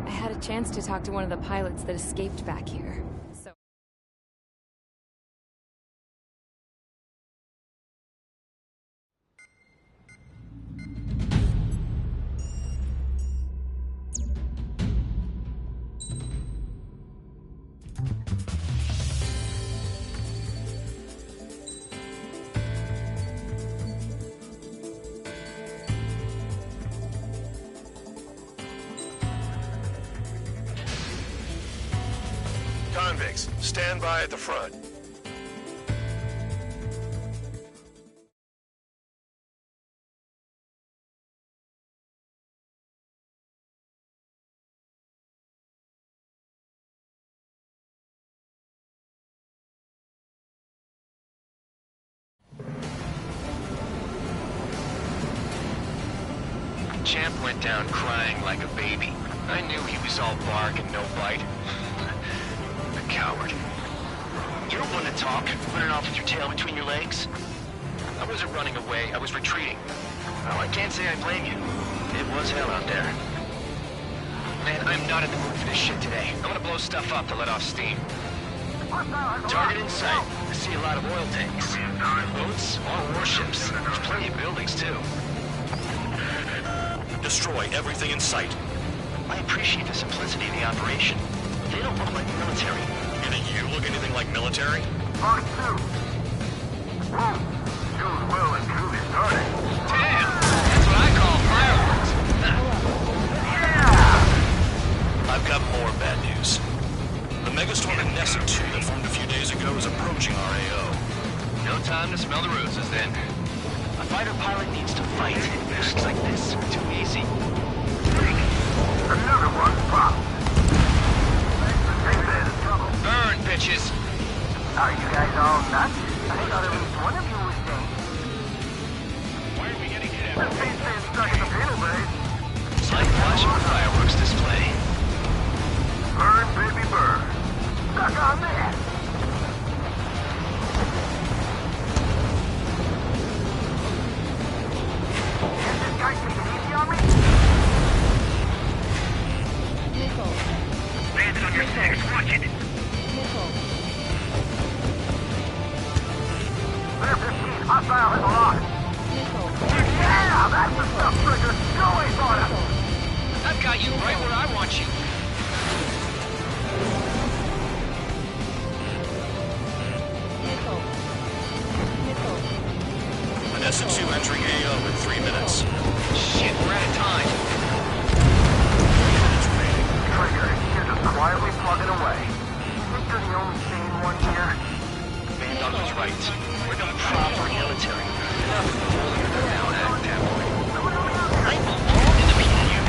I had a chance to talk to one of the pilots that escaped back here. Convicts, stand by at the front. Champ went down crying like a baby. I knew he was all bark and no bite. A coward. You don't want to talk, running off with your tail between your legs. I wasn't running away, I was retreating. Well, I can't say I blame you. It was hell out there. Man, I'm not in the mood for this shit today. I'm gonna blow stuff up to let off steam. Target in sight. I see a lot of oil tanks. Boats, all warships. There's plenty of buildings, too. Destroy everything in sight. I appreciate the simplicity of the operation. They don't look like military. And you look anything like military? Mark 2. Whoa. Show's well and truly started. Damn! That's what I call fireworks. Yeah! I've got more bad news. The megastorm in Nessa 2 that formed a few days ago is approaching our AO. No time to smell the roses, then. A fighter pilot needs to fight. Missions like this are too easy. Another one popped. Burn, bitches! Are you guys all nuts? I thought at least one of you was dead. Why are we getting hit? The paint's been stuck in the panel, babe. It's like watching a fireworks display. Burn, baby, burn. Stuck on that. Is this guy taking it easy on me? Nickel. Hands on your six, watch it. Nickel. Clear 15, hostile in the lock. Nickel. Yeah, that's the stuff, Trigger. Go away, Florida. I've got you right where I want you. Nickel. Nickel. Nessa 2 entering AO in 3 minutes. Shit, we're out of time. Trigger, you're just quietly plugging away. You think you're the only sane one here? Van Dog was right. We're the proper military. Enough of the holier than thou act that way. I belong in the PU.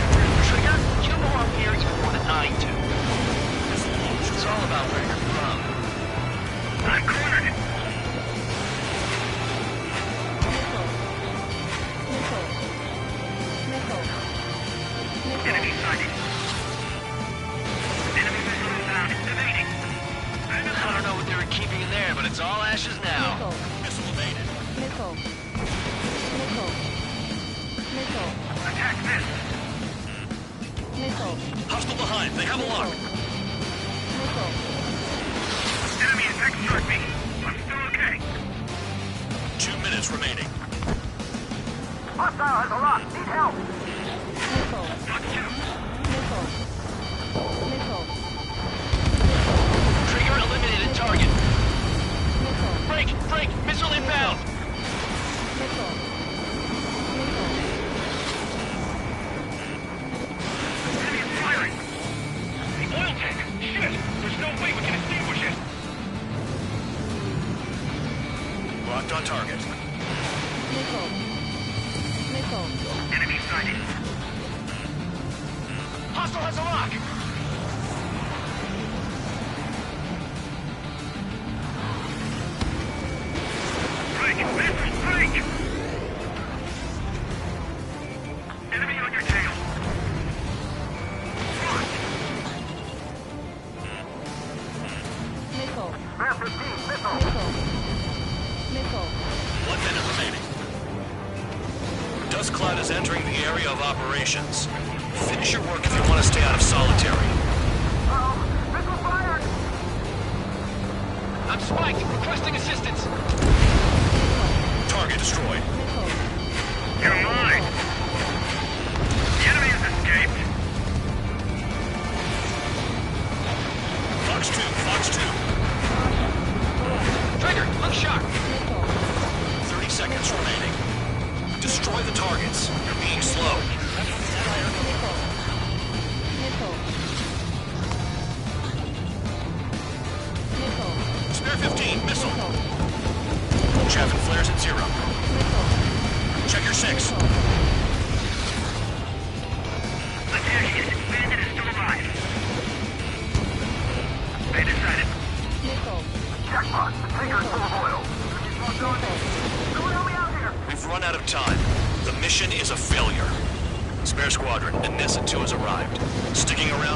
Trigger, you belong here even more than I do. It's all about where you're from. I cornered it. Nickel. Nickel. Nickel. Nickel. Enemy sighted. Enemy missile inbound. Evading. I don't know what they were keeping in there, but it's all ashes now. Nickel. Missile evaded. Nickel. Nickel. Nickel. Attack this. Nickel. Hostile behind. They have a lock. Nickel. Enemy attack struck me. I'm still okay. 2 minutes remaining. Hostile has a lock. Need help. Nickel. Got two. Nickel. Nickel. Trigger eliminated target. Nickel. Break! Missile inbound! Nickel. Nickel. Locked on target. Enemy sighted. Hostile has a lock! Break! Missile! Break! Enemy on your tail. Front! Missile. Bear 15, missile! Missile. 1 minute remaining. Dust Cloud is entering the area of operations. Finish your work if you want to stay out of solitary. Missile fired! I'm spiked! Requesting assistance! Target destroyed. You're mine! The enemy has escaped! Fox 2, Fox 2. Trigger! Look sharp! 30 seconds remaining. Destroy the targets. You're being slowed. Spare 15, missile. Chaff and flares at 0. Check your 6. Attacking is bandit is still alive. They decided. Jackpot! The tanker is full of oil. Someone help me out here! We've run out of time. The mission is a failure. Spare Squadron, and Nessa 2 has arrived. Sticking around